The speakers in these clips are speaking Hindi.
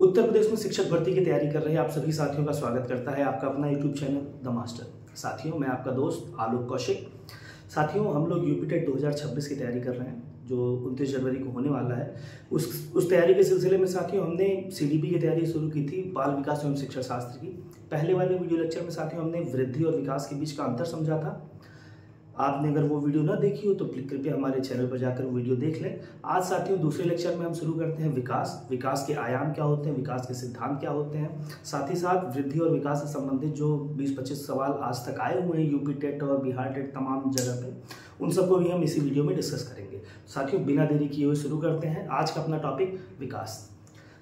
उत्तर प्रदेश में शिक्षक भर्ती की तैयारी कर रहे आप सभी साथियों का स्वागत करता है आपका अपना यूट्यूब चैनल द मास्टर। साथियों, मैं आपका दोस्त आलोक कौशिक। साथियों, हम लोग यूपी टेट 2026 की तैयारी कर रहे हैं जो 29 जनवरी को होने वाला है। उस तैयारी के सिलसिले में साथियों हमने CDP की तैयारी शुरू की थी, बाल विकास एवं शिक्षा शास्त्र की। पहले वाले वीडियो लेक्चर में साथियों हमने वृद्धि और विकास के बीच का अंतर समझा था। आपने अगर वो वीडियो ना देखी हो तो कृपया हमारे चैनल पर जाकर वीडियो देख लें। आज साथियों दूसरे लेक्चर में हम शुरू करते हैं विकास के आयाम क्या होते हैं, विकास के सिद्धांत क्या होते हैं, साथ ही साथ वृद्धि और विकास से संबंधित जो 20-25 सवाल आज तक आए हुए हैं यूपी टेट और बिहार टेट तमाम जगह पे, उन सबको भी हम इसी वीडियो में डिस्कस करेंगे। साथियों बिना देरी किए हुए शुरू करते हैं आज का अपना टॉपिक विकास।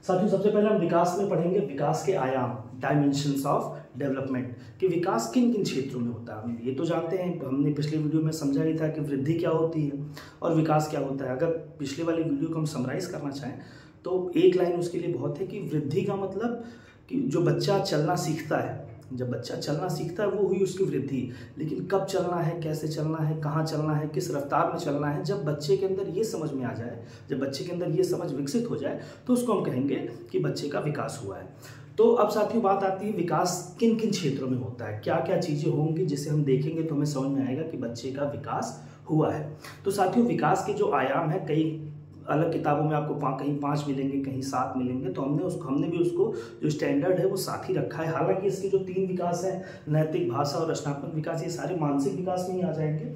साथियों सबसे पहले हम विकास में पढ़ेंगे विकास के आयाम, डायमेंशंस ऑफ डेवलपमेंट, कि विकास किन किन क्षेत्रों में होता है। हम ये तो जानते हैं, हमने पिछले वीडियो में समझा ही था कि वृद्धि क्या होती है और विकास क्या होता है। अगर पिछले वाली वीडियो को हम समराइज करना चाहें तो एक लाइन उसके लिए बहुत है कि वृद्धि का मतलब कि जो बच्चा चलना सीखता है, जब बच्चा चलना सीखता है वो हुई उसकी वृद्धि। लेकिन कब चलना है, कैसे चलना है, कहाँ चलना है, किस रफ्तार में चलना है, जब बच्चे के अंदर ये समझ में आ जाए, जब बच्चे के अंदर ये समझ विकसित हो जाए तो उसको हम कहेंगे कि बच्चे का विकास हुआ है। तो अब साथियों बात आती है विकास किन किन क्षेत्रों में होता है, क्या क्या चीज़ें होंगी जिसे हम देखेंगे तो हमें समझ में आएगा कि बच्चे का विकास हुआ है। तो साथियों विकास के जो आयाम है, कई अलग किताबों में आपको कहीं 5 मिलेंगे, कहीं 7 मिलेंगे, तो हमने भी उसको जो स्टैंडर्ड है वो 7 ही रखा है। हालांकि इसके जो 3 विकास है, नैतिक, भाषा और रचनात्मक विकास, ये सारे मानसिक विकास में ही आ जाएंगे,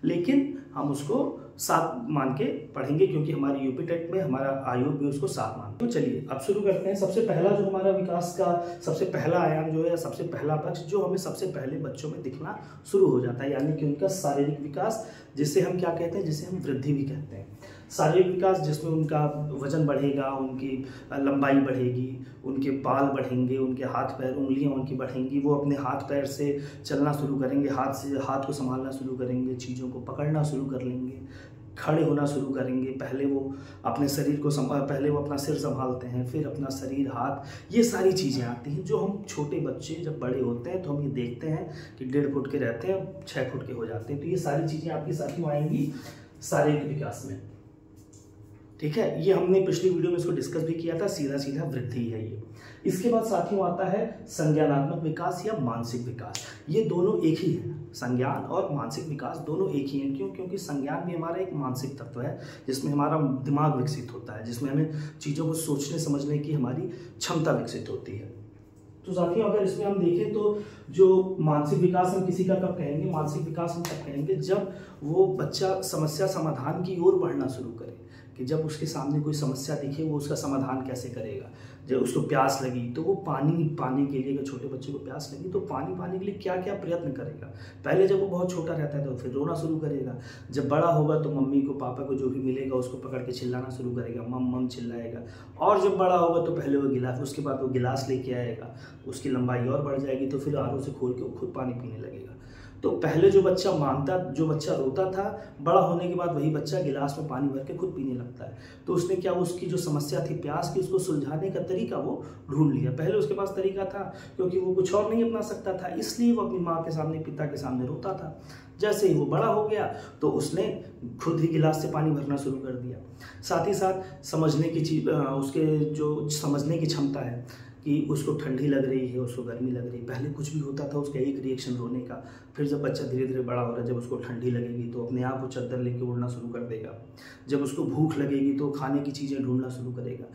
लेकिन हम उसको 7 मान के पढ़ेंगे क्योंकि हमारी यूपी टेट में हमारा आयोग भी उसको 7 मानते हैं। तो चलिए अब शुरू करते हैं। सबसे पहला जो हमारा विकास का सबसे पहला आयाम जो है, सबसे पहला पक्ष जो हमें सबसे पहले बच्चों में दिखना शुरू हो जाता है, यानी कि उनका शारीरिक विकास, जिसे हम क्या कहते हैं, जिसे हम वृद्धि भी कहते हैं। शारीरिक विकास जिसमें उनका वजन बढ़ेगा, उनकी लंबाई बढ़ेगी, उनके बाल बढ़ेंगे, उनके हाथ पैर उंगलियां उनकी बढ़ेंगी, वो अपने हाथ पैर से चलना शुरू करेंगे, हाथ को संभालना शुरू करेंगे, चीज़ों को पकड़ना शुरू कर लेंगे, खड़े होना शुरू करेंगे। पहले वो अपने शरीर को पहले वो अपना सिर संभालते हैं, फिर अपना शरीर, हाथ, ये सारी चीज़ें आती हैं जो हम छोटे बच्चे जब बड़े होते हैं तो हम ये देखते हैं कि 1.5 फुट के रहते हैं, 6 फुट के हो जाते हैं। तो ये सारी चीज़ें आपके साथियों आएंगी शारीरिक विकास में, ठीक है। ये हमने पिछली वीडियो में इसको डिस्कस भी किया था, सीधा सीधा वृद्धि है ये। इसके बाद साथियों आता है संज्ञानात्मक विकास या मानसिक विकास। ये दोनों एक ही है, संज्ञान और मानसिक विकास दोनों एक ही हैं। क्यों? क्योंकि संज्ञान भी हमारा एक मानसिक तत्व है जिसमें हमारा दिमाग विकसित होता है, जिसमें हमें चीज़ों को सोचने समझने की हमारी क्षमता विकसित होती है। तो साथियों अगर इसमें हम देखें तो जो मानसिक विकास हम किसी का कब कहेंगे, मानसिक विकास हम तब कहेंगे जब वो बच्चा समस्या समाधान की ओर बढ़ना शुरू करे, कि जब उसके सामने कोई समस्या दिखे वो उसका समाधान कैसे करेगा। जब उसको प्यास लगी तो वो पानी पाने के लिए, अगर छोटे बच्चे को प्यास लगी तो पानी पाने के लिए क्या क्या प्रयत्न करेगा। पहले जब वो बहुत छोटा रहता है तो फिर रोना शुरू करेगा, जब बड़ा होगा तो मम्मी को, पापा को, जो भी मिलेगा उसको पकड़ के चिल्लाना शुरू करेगा, मम मम चिल्लाएगा। और जब बड़ा होगा तो पहले वो गिलास, उसके बाद वो गिलास लेके आएगा, उसकी लंबाई और बढ़ जाएगी तो फिर आरों से खोल के वो खुद पानी पीने लगेगा। तो पहले जो बच्चा रोता था, बड़ा होने के बाद वही बच्चा गिलास में पानी भर के खुद पीने लगता है। तो उसने क्या, उसकी जो समस्या थी प्यास की, उसको सुलझाने का तरीका वो ढूंढ लिया। पहले उसके पास तरीका था क्योंकि वो कुछ और नहीं अपना सकता था, इसलिए वो अपनी माँ के सामने, पिता के सामने रोता था। जैसे ही वो बड़ा हो गया तो उसने खुद ही गिलास से पानी भरना शुरू कर दिया। साथ ही साथ समझने की चीज, उसके जो समझने की क्षमता है कि उसको ठंडी लग रही है, उसको गर्मी लग रही है, पहले कुछ भी होता था उसका एक रिएक्शन रोने का। फिर जब बच्चा धीरे धीरे बड़ा हो रहा है, जब उसको ठंडी लगेगी तो अपने आप वो चादर लेके उड़ना शुरू कर देगा, जब उसको भूख लगेगी तो खाने की चीज़ें ढूंढना शुरू करेगा।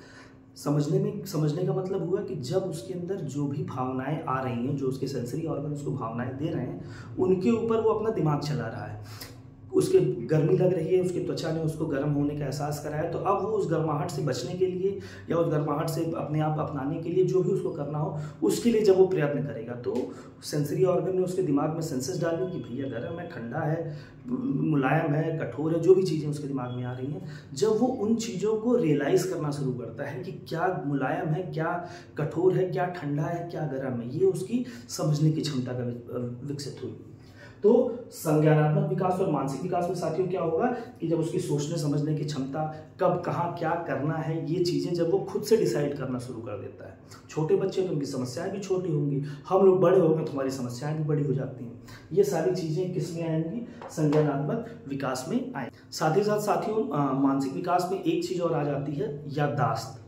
समझने का मतलब हुआ कि जब उसके अंदर जो भी भावनाएं आ रही हैं, जो उसके सेंसरी ऑर्गन उसको भावनाएं दे रहे हैं, उनके ऊपर वो अपना दिमाग चला रहा है। उसके गर्मी लग रही है, उसकी त्वचा ने उसको गर्म होने का एहसास कराया, तो अब वो उस गर्माहट से बचने के लिए या उस गर्माहट से अपने आप अपनाने के लिए जो भी उसको करना हो, उसके लिए जब वो प्रयत्न करेगा तो सेंसरी ऑर्गन ने उसके दिमाग में सेंसेस डाली कि भैया गर्म है, ठंडा है, मुलायम है, कठोर है, जो भी चीज़ें उसके दिमाग में आ रही हैं, जब वो उन चीज़ों को रियलाइज़ करना शुरू करता है कि क्या मुलायम है, क्या कठोर है, क्या ठंडा है, क्या गर्म है, ये उसकी समझने की क्षमता का विकसित हुई। तो संज्ञानात्मक विकास और मानसिक विकास में साथियों क्या होगा कि जब उसकी सोचने समझने की क्षमता, कब कहाँ क्या करना है, ये चीज़ें जब वो खुद से डिसाइड करना शुरू कर देता है। छोटे बच्चे तो उनकी समस्याएं भी छोटी होंगी, हम लोग बड़े होंगे तो हमारी समस्याएं भी बड़ी हो जाती हैं। ये सारी चीज़ें किस में आएंगी? संज्ञानात्मक विकास में आएंगी। साथ ही साथ साथियों मानसिक विकास में एक चीज़ और आ जाती है, याददाश्त,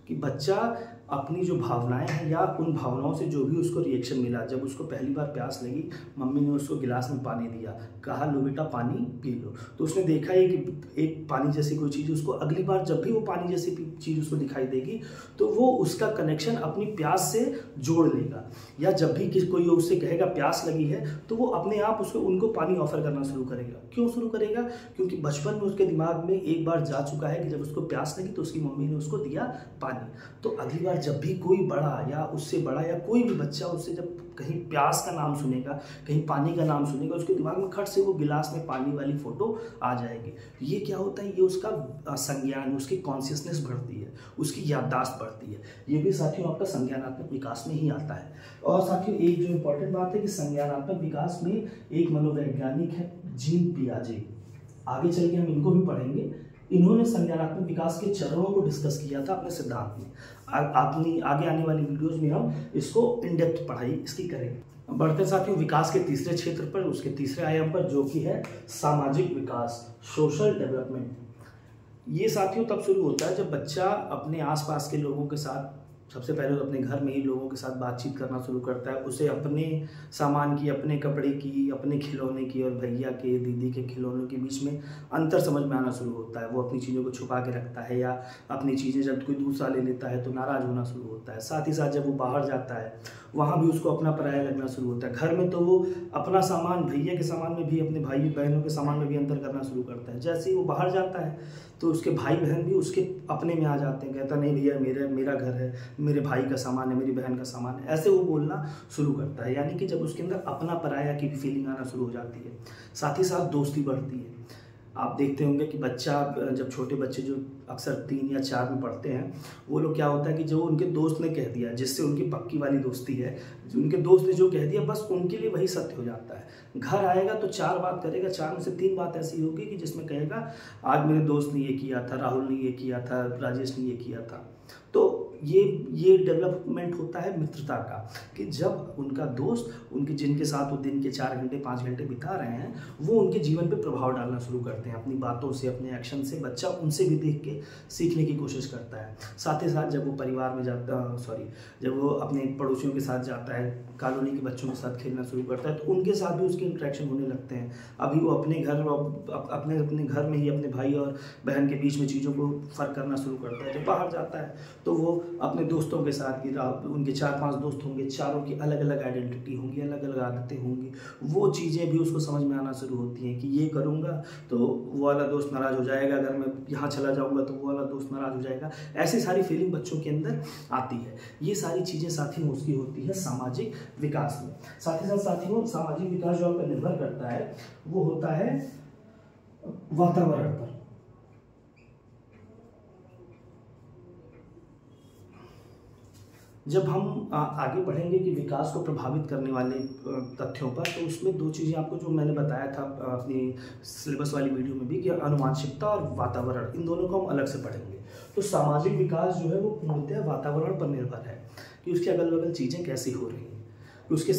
कि बच्चा अपनी जो भावनाएं हैं या उन भावनाओं से जो भी उसको रिएक्शन मिला, जब उसको पहली बार प्यास लगी, मम्मी ने उसको गिलास में पानी दिया, कहा लो बेटा पानी पी लो, तो उसने देखा है कि एक पानी जैसी कोई चीज़ उसको अगली बार जब भी वो पानी जैसी चीज़ उसको दिखाई देगी तो वो उसका कनेक्शन अपनी प्यास से जोड़ लेगा। या जब भी कोई उससे कहेगा प्यास लगी है तो वो अपने आप उसको उनको पानी ऑफर करना शुरू करेगा। क्यों शुरू करेगा? क्योंकि बचपन में उसके दिमाग में एक बार जा चुका है कि जब उसको प्यास लगी तो उसकी मम्मी ने उसको दिया पानी। तो अगली बार जब भी कोई बड़ा या उससे बड़ा या कोई भी बच्चा उससे जब कहीं प्यास का नाम सुनेगा, कहीं पानी का नाम सुनेगा, उसके दिमाग में खट से वो गिलास में पानी वाली फोटो आ जाएगी। ये क्या होता है? ये उसका संज्ञान, उसकी कॉन्शियसनेस बढ़ती है, उसकी याददाश्त बढ़ती है। ये भी साथियों आपका संज्ञानात्मक विकास में ही आता है। और साथियों एक जो इम्पोर्टेंट बात है कि संज्ञानात्मक विकास में एक मनोवैज्ञानिक है जीन पियाजे, आगे चल के हम इनको भी पढ़ेंगे। इन्होंने संज्ञानात्मक विकास के चरणों को डिस्कस किया था अपने सिद्धांत में। अपनी आगे आने वाली वीडियोस में हम इसको इन डेप्थ पढ़ाई इसकी करेंगे। बढ़ते साथियों विकास के तीसरे क्षेत्र पर, उसके तीसरे आयाम पर, जो कि है सामाजिक विकास, सोशल डेवलपमेंट। ये साथियों तब शुरू होता है जब बच्चा अपने आसपास के लोगों के साथ, सबसे पहले तो अपने घर में ही लोगों के साथ बातचीत करना शुरू करता है। उसे अपने सामान की, अपने कपड़े की, अपने खिलौने की और भैया के, दीदी के खिलौनों के बीच में अंतर समझ में आना शुरू होता है। वो अपनी चीज़ों को छुपा के रखता है या अपनी चीज़ें जब कोई दूसरा ले लेता है तो नाराज़ होना शुरू होता है। साथ ही साथ जब वो बाहर जाता है वहाँ भी उसको अपना पराया लगना शुरू होता है। घर में तो वो अपना सामान, भैया के सामान में भी, अपने भाई बहनों के सामान में भी अंतर करना शुरू करता है। जैसे ही वो बाहर जाता है तो उसके भाई बहन भी उसके अपने में आ जाते हैं। कहता नहीं भैया मेरा घर है, मेरे भाई का सामान है, मेरी बहन का सामान है, ऐसे वो बोलना शुरू करता है। यानी कि जब उसके अंदर अपना पराया की फीलिंग आना शुरू हो जाती है। साथ ही साथ दोस्ती बढ़ती है। आप देखते होंगे कि बच्चा, जब छोटे बच्चे जो अक्सर 3 या 4 में पढ़ते हैं, वो लोग क्या होता है कि जो उनके दोस्त ने कह दिया, जिससे उनकी पक्की वाली दोस्ती है, उनके दोस्त ने जो कह दिया बस उनके लिए वही सत्य हो जाता है। घर आएगा तो 4 बात करेगा, 4 में से 3 बात ऐसी होगी कि जिसमें कहेगा आज मेरे दोस्त ने ये किया था, राहुल ने ये किया था, राजेश ने ये किया था। तो ये डेवलपमेंट होता है मित्रता का, कि जब उनका दोस्त उनके जिनके साथ वो दिन के 4 घंटे 5 घंटे बिता रहे हैं, वो उनके जीवन पे प्रभाव डालना शुरू करते हैं अपनी बातों से, अपने एक्शन से। बच्चा उनसे भी देख के सीखने की कोशिश करता है। साथ ही साथ जब वो परिवार में जब वो अपने पड़ोसियों के साथ जाता है, कॉलोनी के बच्चों के साथ खेलना शुरू करता है, तो उनके साथ भी उसके इंटरेक्शन होने लगते हैं। अभी वो अपने घर में ही अपने भाई और बहन के बीच में चीज़ों को फ़र्क करना शुरू करता है। जब बाहर जाता है तो वो अपने दोस्तों के साथ की, उनके 4-5 दोस्त होंगे, चारों की अलग अलग आइडेंटिटी होंगी, अलग अलग आदतें होंगी। वो चीज़ें भी उसको समझ में आना शुरू होती हैं कि ये करूँगा तो वो वाला दोस्त नाराज़ हो जाएगा, अगर मैं यहाँ चला जाऊँगा तो वो वाला दोस्त नाराज़ हो जाएगा। ऐसी सारी फीलिंग बच्चों के अंदर आती है। ये सारी चीज़ें साथियों उसकी होती है सामाजिक विकास में। साथ ही साथ साथियों सामाजिक विकास जो आपका निर्भर करता है वो होता है वातावरण पर। जब हम आगे बढ़ेंगे कि विकास को प्रभावित करने वाले तथ्यों पर, तो उसमें 2 चीज़ें आपको जो मैंने बताया था अपनी सिलेबस वाली वीडियो में भी, कि आनुवांशिकता और वातावरण, इन दोनों को हम अलग से पढ़ेंगे। तो सामाजिक विकास जो है वो पूर्णतः वातावरण पर निर्भर है, कि उसके अगल बगल चीज़ें कैसी हो रही हैं, कि उसके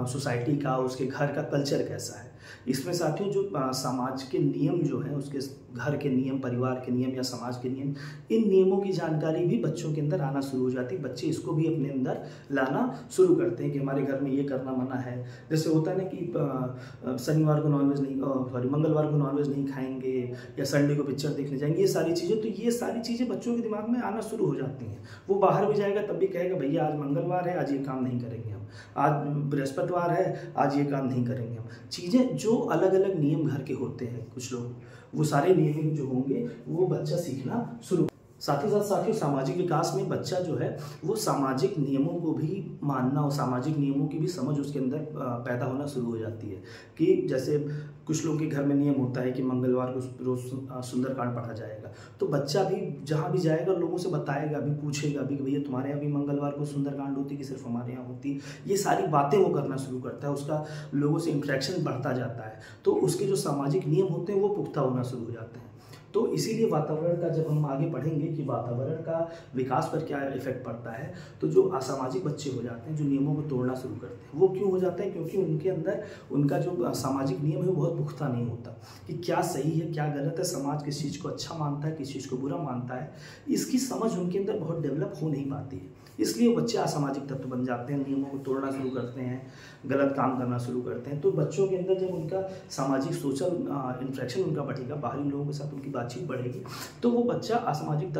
सोसाइटी का, उसके घर का कल्चर कैसा है। इसमें साथियों जो समाज के नियम जो हैं, उसके घर के नियम, परिवार के नियम या समाज के नियम, इन नियमों की जानकारी भी बच्चों के अंदर आना शुरू हो जाती है। बच्चे इसको भी अपने अंदर लाना शुरू करते हैं कि हमारे घर में ये करना मना है। जैसे होता है ना कि शनिवार को मंगलवार को नॉनवेज नहीं खाएंगे, या संडे को पिक्चर देखने जाएंगे, ये सारी चीज़ें। तो ये सारी चीज़ें बच्चों के दिमाग में आना शुरू हो जाती हैं। वो बाहर भी जाएगा तब भी कहेगा भैया आज मंगलवार है, आज ये काम नहीं करेंगे हम, आज बृहस्पतिवार है, आज ये काम नहीं करेंगे हम। चीज़ें जो अलग अलग नियम घर के होते हैं, कुछ लोग, वो सारे नियम जो होंगे वो बच्चा सीखना शुरू। साथ ही साथ साथियों सामाजिक विकास में बच्चा जो है वो सामाजिक नियमों को भी मानना और सामाजिक नियमों की भी समझ उसके अंदर पैदा होना शुरू हो जाती है। कि जैसे कुछ लोगों के घर में नियम होता है कि मंगलवार को रोज सुंदरकांड पढ़ा जाएगा, तो बच्चा भी जहाँ भी जाएगा लोगों से बताएगा भी, पूछेगा भी कि भैया तुम्हारे यहाँ भी मंगलवार को सुंदरकांड होती कि सिर्फ हमारे यहाँ होती। ये सारी बातें वो करना शुरू करता है, उसका लोगों से इंटरेक्शन बढ़ता जाता है, तो उसके जो सामाजिक नियम होते हैं वो पुख्ता होना शुरू हो जाते हैं। तो इसीलिए वातावरण का जब हम आगे पढ़ेंगे कि वातावरण का विकास पर क्या इफेक्ट पड़ता है, तो जो असामाजिक बच्चे हो जाते हैं, जो नियमों को तोड़ना शुरू करते हैं, वो क्यों हो जाता है? क्योंकि उनके अंदर उनका जो सामाजिक नियम है वो बहुत पुख्ता नहीं होता कि क्या सही है क्या गलत है, समाज किस चीज़ को अच्छा मानता है किस चीज़ को बुरा मानता है, इसकी समझ उनके अंदर बहुत डेवलप हो नहीं पाती है। इसलिए वो बच्चे असामाजिक तत्व बन जाते हैं, नियमों को तोड़ना शुरू करते हैं, गलत काम करना शुरू करते हैं। तो बच्चों के अंदर जब उनका सामाजिक सोशल इंटरेक्शन उनका बढ़ेगा, बाहरी लोगों के साथ उनकी बातचीत बढ़ेगी, तो वो बच्चा असामाजिक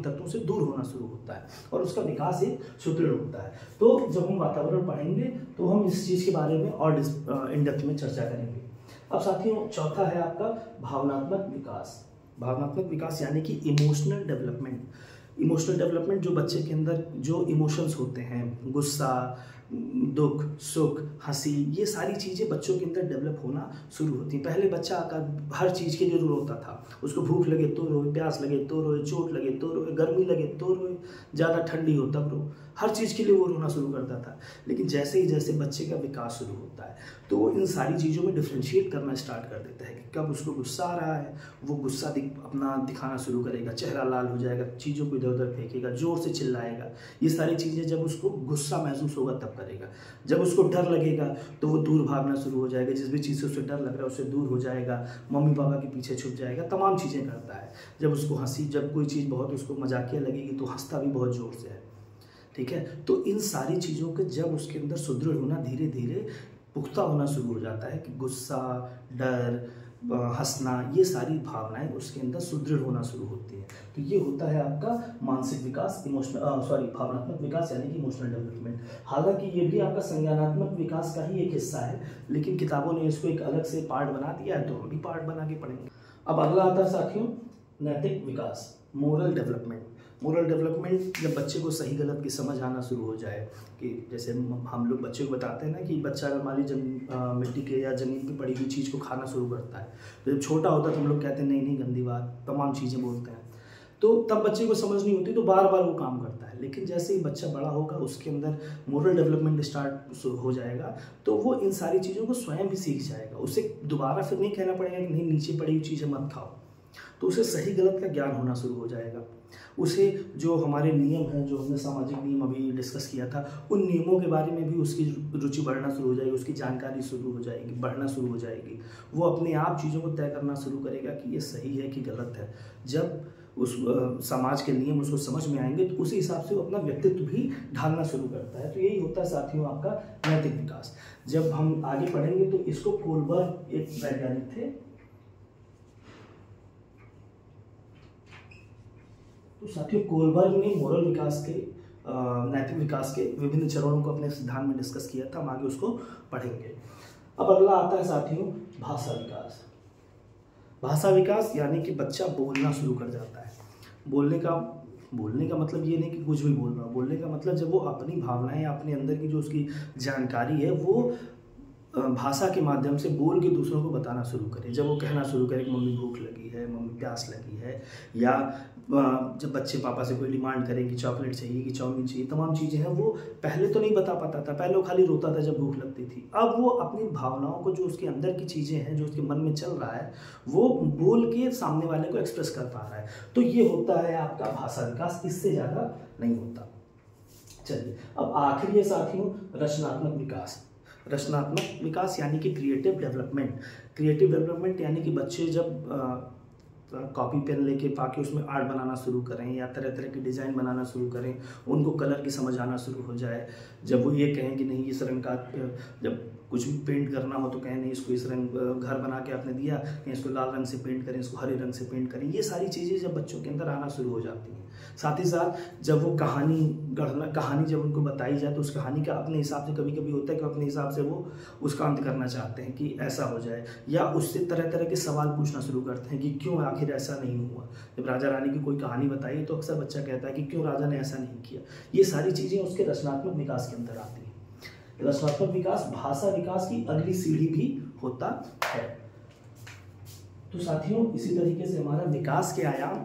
तत्वों से दूर होना शुरू होता है और उसका विकास एक सुदृढ़ होता है। तो जब हम वातावरण पढ़ेंगे तो हम इस चीज़ के बारे में और इन डेप्थ में चर्चा करेंगे। अब साथियों, चौथा है आपका भावनात्मक विकास। भावनात्मक विकास यानी कि इमोशनल डेवलपमेंट। इमोशनल डेवलपमेंट, जो बच्चे के अंदर जो इमोशंस होते हैं, गुस्सा, दुख, सुख, हंसी, ये सारी चीज़ें बच्चों के अंदर डेवलप होना शुरू होती हैं। पहले बच्चा हर चीज़ के लिए रोता था, उसको भूख लगे तो रोए, प्यास लगे तो रोए, चोट लगे तो रोए, गर्मी लगे तो रोए, ज़्यादा ठंडी हो तब रो, हर चीज़ के लिए वो रोना शुरू करता था। लेकिन जैसे ही जैसे बच्चे का विकास शुरू होता है तो वो इन सारी चीज़ों में डिफ्रेंशिएट करना स्टार्ट कर देता है कि कब उसको गुस्सा आ रहा है, वो गुस्सा अपना दिखाना शुरू करेगा, चेहरा लाल हो जाएगा, चीज़ों को इधर उधर फेंकेगा, जोर से चिल्लाएगा। ये सारी चीज़ें जब उसको गुस्सा महसूस होगा तब करेगा। जब उसको डर लगेगा तो वो दूर भागना शुरू हो जाएगा, जिस भी चीज़ से उसे डर लग रहा है उससे दूर हो जाएगा, मम्मी पापा के पीछे छुप जाएगा, तमाम चीज़ें करता है। जब उसको हंसी, जब कोई चीज़ बहुत उसको मजाकिया लगेगी तो हंसता भी बहुत ज़ोर से है, ठीक है। तो इन सारी चीज़ों के जब उसके अंदर सुदृढ़ होना धीरे धीरे पुख्ता होना शुरू हो जाता है कि गुस्सा, डर, हंसना, ये सारी भावनाएं उसके अंदर सुदृढ़ होना शुरू होती हैं। तो ये होता है आपका मानसिक विकास, भावनात्मक विकास यानी कि इमोशनल डेवलपमेंट। हालांकि ये भी आपका संज्ञानात्मक विकास का ही एक हिस्सा है, लेकिन किताबों ने इसको एक अलग से पार्ट बना दिया है, तो हम भी पार्ट बना के पढ़ेंगे। अब अगला आता है साथियों नैतिक विकास, मोरल डेवलपमेंट। मोरल डेवलपमेंट जब बच्चे को सही गलत की समझ आना शुरू हो जाए, कि जैसे हम लोग बच्चे को बताते हैं ना कि बच्चा अगर मान लीजिए मिट्टी के या ज़मीन की पड़ी हुई चीज़ को खाना शुरू करता है, तो जब छोटा होता है तो हम लोग कहते हैं नहीं नहीं गंदी बात, तमाम चीज़ें बोलते हैं, तो तब बच्चे को समझ नहीं होती तो बार बार वो काम करता है। लेकिन जैसे ही बच्चा बड़ा होगा उसके अंदर मोरल डेवलपमेंट स्टार्ट हो जाएगा, तो वो इन सारी चीज़ों को स्वयं भी सीख जाएगा। उसे दोबारा फिर नहीं कहना पड़ेगा कि नहीं नीचे पड़ी हुई चीज़ें मत खाओ, तो उसे सही गलत का ज्ञान होना शुरू हो जाएगा। उसे जो हमारे नियम हैं, जो हमने सामाजिक नियम अभी डिस्कस किया था, उन नियमों के बारे में भी उसकी रुचि बढ़ना शुरू हो जाएगी, उसकी जानकारी शुरू हो जाएगी, बढ़ना शुरू हो जाएगी। वो अपने आप चीज़ों को तय करना शुरू करेगा कि ये सही है कि गलत है। जब उस समाज के नियम उसको समझ में आएंगे तो उसी हिसाब से वो अपना व्यक्तित्व भी ढालना शुरू करता है। तो यही होता है साथियों आपका नैतिक विकास। जब हम आगे पढ़ेंगे तो इसको कोलबर्ग एक वैज्ञानिक थे, तो साथियों कोलबर्ग ने मोरल विकास के नैतिक विकास के विभिन्न चरणों को अपने सिद्धांत में डिस्कस किया था। हम आगे उसको पढ़ेंगे। अब अगला आता है साथियों भाषा विकास। भाषा विकास यानी कि बच्चा बोलना शुरू कर जाता है। बोलने का मतलब ये नहीं कि कुछ भी बोल रहा, बोलने का मतलब जब वो अपनी भावनाएं, अपने अंदर की जो उसकी जानकारी है वो भाषा के माध्यम से बोल के दूसरों को बताना शुरू करे। जब वो कहना शुरू करे कि मम्मी भूख लगी है, मम्मी प्यास लगी है, या जब बच्चे पापा से कोई डिमांड करें कि चॉकलेट चाहिए कि चाउमीन चाहिए, तमाम चीज़ें हैं, वो पहले तो नहीं बता पाता था, पहले वो खाली रोता था जब भूख लगती थी। अब वो अपनी भावनाओं को, जो उसके अंदर की चीज़ें हैं, जो उसके मन में चल रहा है, वो बोल के सामने वाले को एक्सप्रेस कर पा रहा है। तो ये होता है आपका भाषा विकास, इससे ज़्यादा नहीं होता। चलिए अब आखिरी है साथियों रचनात्मक विकास। रचनात्मक विकास यानी कि क्रिएटिव डेवलपमेंट। क्रिएटिव डेवलपमेंट यानी कि बच्चे जब कॉपी पेन लेके पाके उसमें आर्ट बनाना शुरू करें या तरह तरह की डिज़ाइन बनाना शुरू करें, उनको कलर की समझ आना शुरू हो जाए। जब वो ये कहें कि नहीं इस रंग का, जब कुछ भी पेंट करना हो तो कहें नहीं इसको इस रंग, घर बना के आपने दिया कि इसको लाल रंग से पेंट करें, इसको हरे रंग से पेंट करें, ये सारी चीज़ें जब बच्चों के अंदर आना शुरू हो जाती हैं। साथ ही साथ जब वो कहानी जब उनको बताई जाए तो उस कहानी का अपने हिसाब से, कभी कभी होता है कि अपने हिसाब से वो उसका अंत करना चाहते हैं कि ऐसा हो जाए, या उससे तरह तरह के सवाल पूछना शुरू करते हैं कि क्यों आखिर ऐसा नहीं हुआ। जब राजा रानी की कोई कहानी बताई तो अक्सर बच्चा कहता है कि क्यों राजा ने ऐसा नहीं किया। ये सारी चीज़ें उसके रचनात्मक विकास के अंदर आती हैं। रचनात्मक विकास भाषा विकास की अगली सीढ़ी भी होता है। तो साथियों इसी तरीके से हमारा विकास के आयाम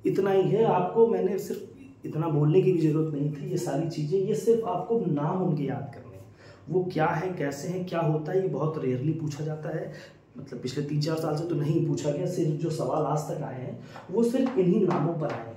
इतना ही है। आपको मैंने सिर्फ इतना बोलने की भी जरूरत नहीं थी। ये सारी चीज़ें, ये सिर्फ आपको नाम उनके याद करने हैं। वो क्या है, कैसे हैं, क्या होता है, ये बहुत रेयरली पूछा जाता है। मतलब पिछले 3-4 साल से तो नहीं पूछा गया, सिर्फ जो सवाल आज तक आए हैं वो सिर्फ इन्हीं नामों पर आए हैं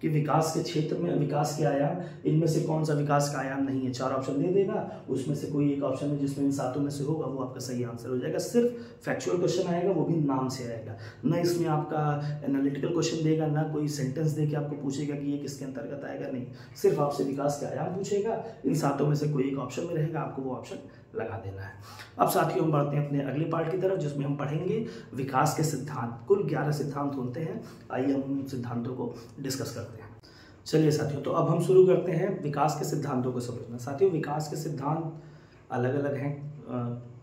कि विकास के क्षेत्र में विकास के आयाम, इनमें से कौन सा विकास का आयाम नहीं है। 4 ऑप्शन दे देगा, उसमें से कोई एक ऑप्शन है जिसमें इन 7 में से होगा, वो आपका सही आंसर हो जाएगा। सिर्फ फैक्चुअल क्वेश्चन आएगा, वो भी नाम से आएगा, न इसमें आपका एनालिटिकल क्वेश्चन देगा, ना कोई सेंटेंस दे के आपको पूछेगा कि ये किसके अंतर्गत आएगा, नहीं, सिर्फ आपसे विकास के आयाम पूछेगा, इन 7 में से कोई एक ऑप्शन में रहेगा, आपको वो ऑप्शन लगा देना है। अब साथियों हम बढ़ते हैं अपने अगले पार्ट की तरफ, जिसमें हम पढ़ेंगे विकास के सिद्धांत। कुल 11 सिद्धांत होते हैं, आइए हम उन सिद्धांतों को डिस्कस करते हैं। चलिए साथियों, तो अब हम शुरू करते हैं विकास के सिद्धांतों को समझना। साथियों विकास के सिद्धांत अलग अलग हैं,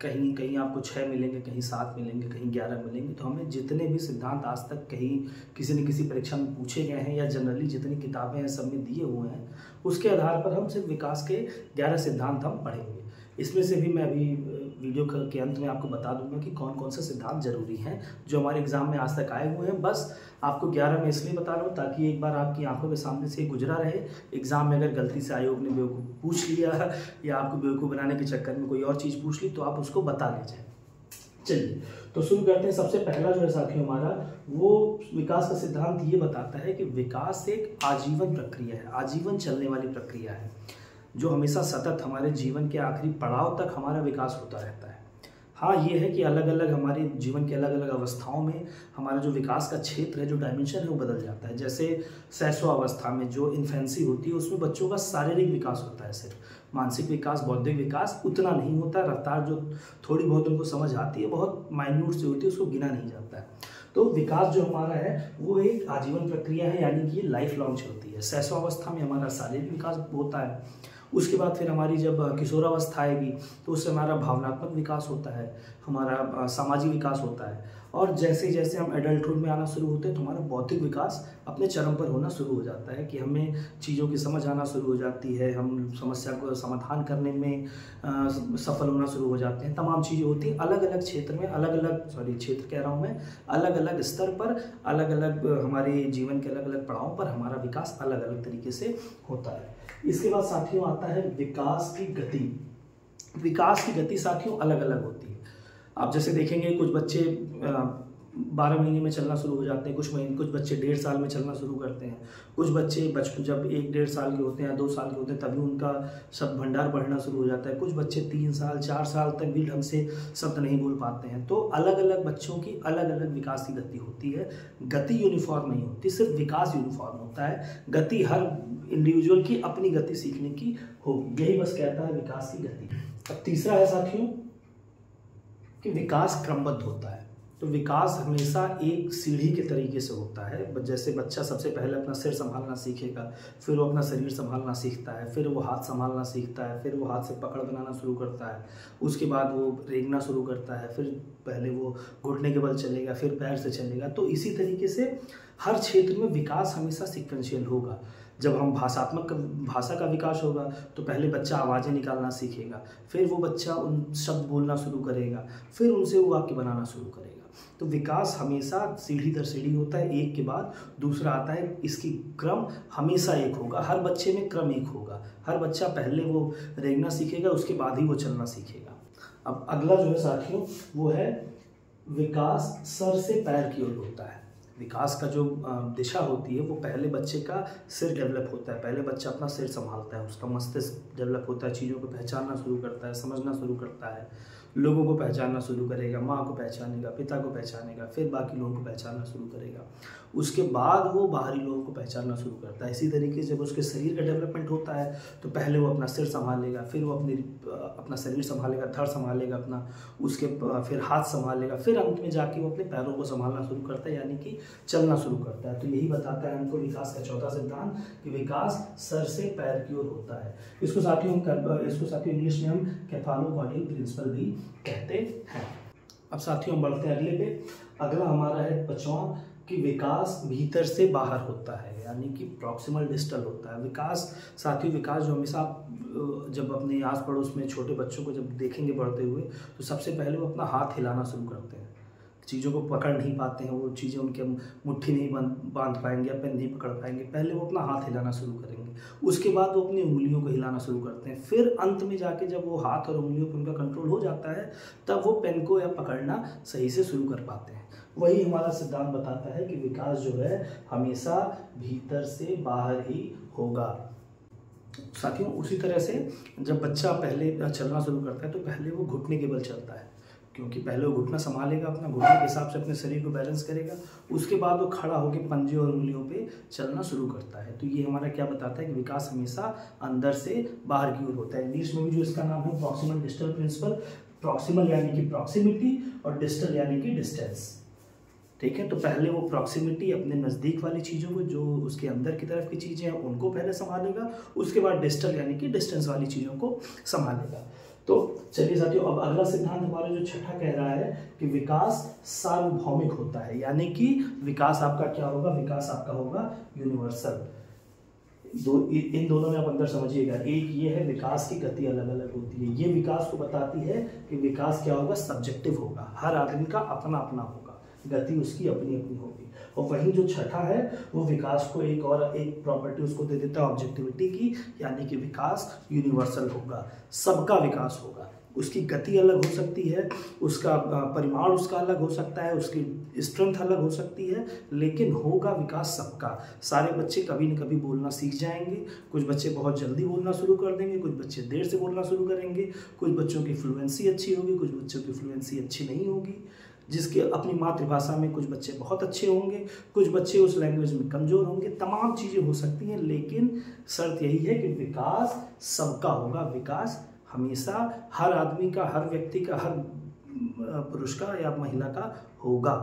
कहीं कहीं आपको 6 मिलेंगे, कहीं 7 मिलेंगे, कहीं 11 मिलेंगे। तो हमें जितने भी सिद्धांत आज तक कहीं किसी न किसी परीक्षा में पूछे गए हैं या जनरली जितनी किताबें हैं सब में दिए हुए हैं, उसके आधार पर हम सिर्फ विकास के 11 सिद्धांत हम पढ़ेंगे। इसमें से भी मैं अभी वीडियो के अंत में आपको बता दूंगा कि कौन कौन से सिद्धांत जरूरी हैं जो हमारे एग्जाम में आज तक आए हुए हैं। बस आपको 11 में इसलिए बता रहा हूँ ताकि एक बार आपकी आंखों के सामने से गुजरा रहे। एग्जाम में अगर गलती से आयोग ने बेवकूफ़ पूछ लिया या आपको बेवकूफ़ बनाने के चक्कर में कोई और चीज़ पूछ ली तो आप उसको बता लीजिए। चलिए तो शुरू करते हैं। सबसे पहला जो है साथियों हमारा, वो विकास का सिद्धांत ये बताता है कि विकास एक आजीवन प्रक्रिया है, आजीवन चलने वाली प्रक्रिया है, जो हमेशा सतत हमारे जीवन के आखिरी पड़ाव तक हमारा विकास होता रहता है। हाँ ये है कि अलग अलग हमारे जीवन के अलग अलग अवस्थाओं में हमारा जो विकास का क्षेत्र है, जो डायमेंशन है वो बदल जाता है। जैसे शैशव अवस्था में जो इन्फेंसी होती है उसमें बच्चों का शारीरिक विकास होता है, सिर्फ मानसिक विकास, बौद्धिक विकास उतना नहीं होता। रफ्तार जो थोड़ी बहुत उनको समझ आती है बहुत माइन्यूट से होती है, उसको गिना नहीं जाता है। तो विकास जो हमारा है वो एक आजीवन प्रक्रिया है, यानी कि लाइफ लॉन्ग चलती है। शैशव अवस्था में हमारा शारीरिक विकास होता है, उसके बाद फिर हमारी जब किशोरावस्था आएगी तो उससे हमारा भावनात्मक विकास होता है, हमारा सामाजिक विकास होता है, और जैसे जैसे हम एडल्टहुड में आना शुरू होते हैं तो हमारा बौद्धिक विकास अपने चरम पर होना शुरू हो जाता है कि हमें चीज़ों की समझ आना शुरू हो जाती है, हम समस्या को समाधान करने में सफल होना शुरू हो जाते हैं। तमाम चीज़ें होती हैं अलग अलग क्षेत्र में, अलग अलग क्षेत्र कह रहा हूँ मैं, अलग अलग स्तर पर, अलग अलग हमारे जीवन के अलग अलग पड़ावों पर हमारा विकास अलग अलग तरीके से होता है। इसके बाद साथियों आता है विकास की गति। विकास की गति साथियों अलग अलग होती है। आप जैसे देखेंगे कुछ बच्चे 12 महीने में चलना शुरू हो जाते हैं, कुछ बच्चे 1.5 साल में चलना शुरू करते हैं, कुछ बच्चे बचपन जब 1-1.5 साल के होते हैं या 2 साल के होते हैं तभी उनका शब्द भंडार बढ़ना शुरू हो जाता है, कुछ बच्चे 3 साल 4 साल तक भी ढंग से शब्द नहीं बोल पाते हैं। तो अलग अलग बच्चों की अलग अलग विकास की गति होती है। गति यूनिफॉर्म नहीं होती, सिर्फ विकास यूनिफॉर्म होता है। गति हर इंडिविजुअल की अपनी गति सीखने की हो, यही बस कहता है विकास की गति। अब तीसरा है साथियों कि विकास क्रमबद्ध होता है। तो विकास हमेशा एक सीढ़ी के तरीके से होता है। जैसे बच्चा सबसे पहले अपना सिर संभालना सीखेगा, फिर वो अपना शरीर संभालना सीखता है, फिर वो हाथ संभालना सीखता है, फिर वो हाथ से पकड़ बनाना शुरू करता है, उसके बाद वो रेंगना शुरू करता है, फिर पहले वो घुटने के बल चलेगा, फिर पैर से चलेगा। तो इसी तरीके से हर क्षेत्र में विकास हमेशा सीक्वेंशियल होगा। जब हम भाषा का विकास होगा तो पहले बच्चा आवाज़ें निकालना सीखेगा, फिर वो बच्चा उन शब्द बोलना शुरू करेगा, फिर उनसे वो वाक्य बनाना शुरू करेगा। तो विकास हमेशा सीढ़ी दर सीढ़ी होता है, एक के बाद दूसरा आता है। इसकी क्रम हमेशा एक होगा, हर बच्चे में क्रम एक होगा। हर बच्चा पहले वो रेंगना सीखेगा, उसके बाद ही वो चलना सीखेगा। अब अगला जो है साथियों वो है विकास सर से पैर की ओर होता है। विकास का जो दिशा होती है वो पहले बच्चे का सिर डेवलप होता है, पहले बच्चा अपना सिर संभालता है, उसका मस्तिष्क डेवलप होता है, चीज़ों को पहचानना शुरू करता है, समझना शुरू करता है, लोगों को पहचानना शुरू करेगा, माँ को पहचानेगा, पिता को पहचानेगा, फिर बाकी लोगों को पहचानना शुरू करेगा, उसके बाद वो बाहरी लोगों को पहचानना शुरू करता है। इसी तरीके से जब उसके शरीर का डेवलपमेंट होता है तो पहले वो अपना सिर संभालेगा, फिर वो अपना शरीर संभालेगा, धड़ संभालेगा अपना, उसके फिर हाथ संभालेगा, फिर अंत में जाके वो अपने पैरों को संभालना शुरू करता है, यानी कि चलना शुरू करता है। तो यही बताता है हमको विकास का चौथा सिद्धांत कि विकास सर से पैर की ओर होता है। इसको साथियों इंग्लिश में हम केफालोपॉडियल प्रिंसिपल भी कहते हैं। अब साथियों हम बढ़ते हैं अगले पे। अगला हमारा है 5वां कि विकास भीतर से बाहर होता है, यानी कि प्रॉक्सिमल डिस्टल होता है। विकास साथियों विकास जो हमेशा जब अपने आस पड़ोस में छोटे बच्चों को जब देखेंगे बढ़ते हुए तो सबसे पहले वो अपना हाथ हिलाना शुरू करते हैं, चीज़ों को पकड़ नहीं पाते हैं, वो चीज़ें उनके मुट्ठी नहीं बांध पाएंगे या पेन नहीं पकड़ पाएंगे। पहले वो अपना हाथ हिलाना शुरू करेंगे, उसके बाद वो अपनी उंगलियों को हिलाना शुरू करते हैं। फिर अंत में जाके जब वो हाथ और उंगलियों पर उनका कंट्रोल हो जाता है, तब वो पेन को या पकड़ना सही से शुरू कर पाते हैं। वही हमारा सिद्धांत बताता है कि विकास जो है हमेशा भीतर से बाहर ही होगा। साथियों, उसी तरह से जब बच्चा पहले चलना शुरू करता है तो पहले वो घुटने के बल चलता है, क्योंकि पहले वो घुटना संभालेगा, अपना घुटने के हिसाब से अपने शरीर को बैलेंस करेगा। उसके बाद वो खड़ा होकर पंजे और उंगलियों पे चलना शुरू करता है। तो ये हमारा क्या बताता है कि विकास हमेशा अंदर से बाहर की ओर होता है। इंग्लिश में भी जो इसका नाम है प्रॉक्सिमल डिस्टल प्रिंसिपल, प्रॉक्सिमल यानी कि प्रॉक्सिमिटी और डिस्टल यानी कि डिस्टेंस। ठीक है, तो पहले वो प्रॉक्सिमिटी अपने नज़दीक वाली चीज़ों को, जो उसके अंदर की तरफ की चीज़ें हैं, उनको पहले संभालेगा। उसके बाद डिस्टल यानी कि डिस्टेंस वाली चीज़ों को संभालेगा। तो चलिए साथियों, अब अगला सिद्धांत हमारा जो छठा कह रहा है कि विकास सार्वभौमिक होता है, यानी कि विकास आपका क्या होगा, विकास आपका होगा यूनिवर्सल। इन दोनों में आप अंदर समझिएगा। एक ये है विकास की गति अलग अलग होती है, ये विकास को बताती है कि विकास क्या होगा, सब्जेक्टिव होगा, हर आदमी का अपना अपना होगा, गति उसकी अपनी अपनी होगी। और वहीं जो छठा है वो विकास को एक और एक प्रॉपर्टी उसको दे देता है ऑब्जेक्टिविटी की, यानी कि विकास यूनिवर्सल होगा, सबका विकास होगा। उसकी गति अलग हो सकती है, उसका परिमाण उसका अलग हो सकता है, उसकी स्ट्रेंथ अलग हो सकती है, लेकिन होगा विकास सबका। सारे बच्चे कभी न कभी बोलना सीख जाएंगे, कुछ बच्चे बहुत जल्दी बोलना शुरू कर देंगे, कुछ बच्चे देर से बोलना शुरू करेंगे, कुछ बच्चों की फ्लुएंसी अच्छी होगी, कुछ बच्चों की फ्लुएंसी अच्छी नहीं होगी। जिसके अपनी मातृभाषा में कुछ बच्चे बहुत अच्छे होंगे, कुछ बच्चे उस लैंग्वेज में कमज़ोर होंगे, तमाम चीज़ें हो सकती हैं, लेकिन शर्त यही है कि विकास सबका होगा। विकास हमेशा हर आदमी का, हर व्यक्ति का, हर पुरुष का या महिला का होगा।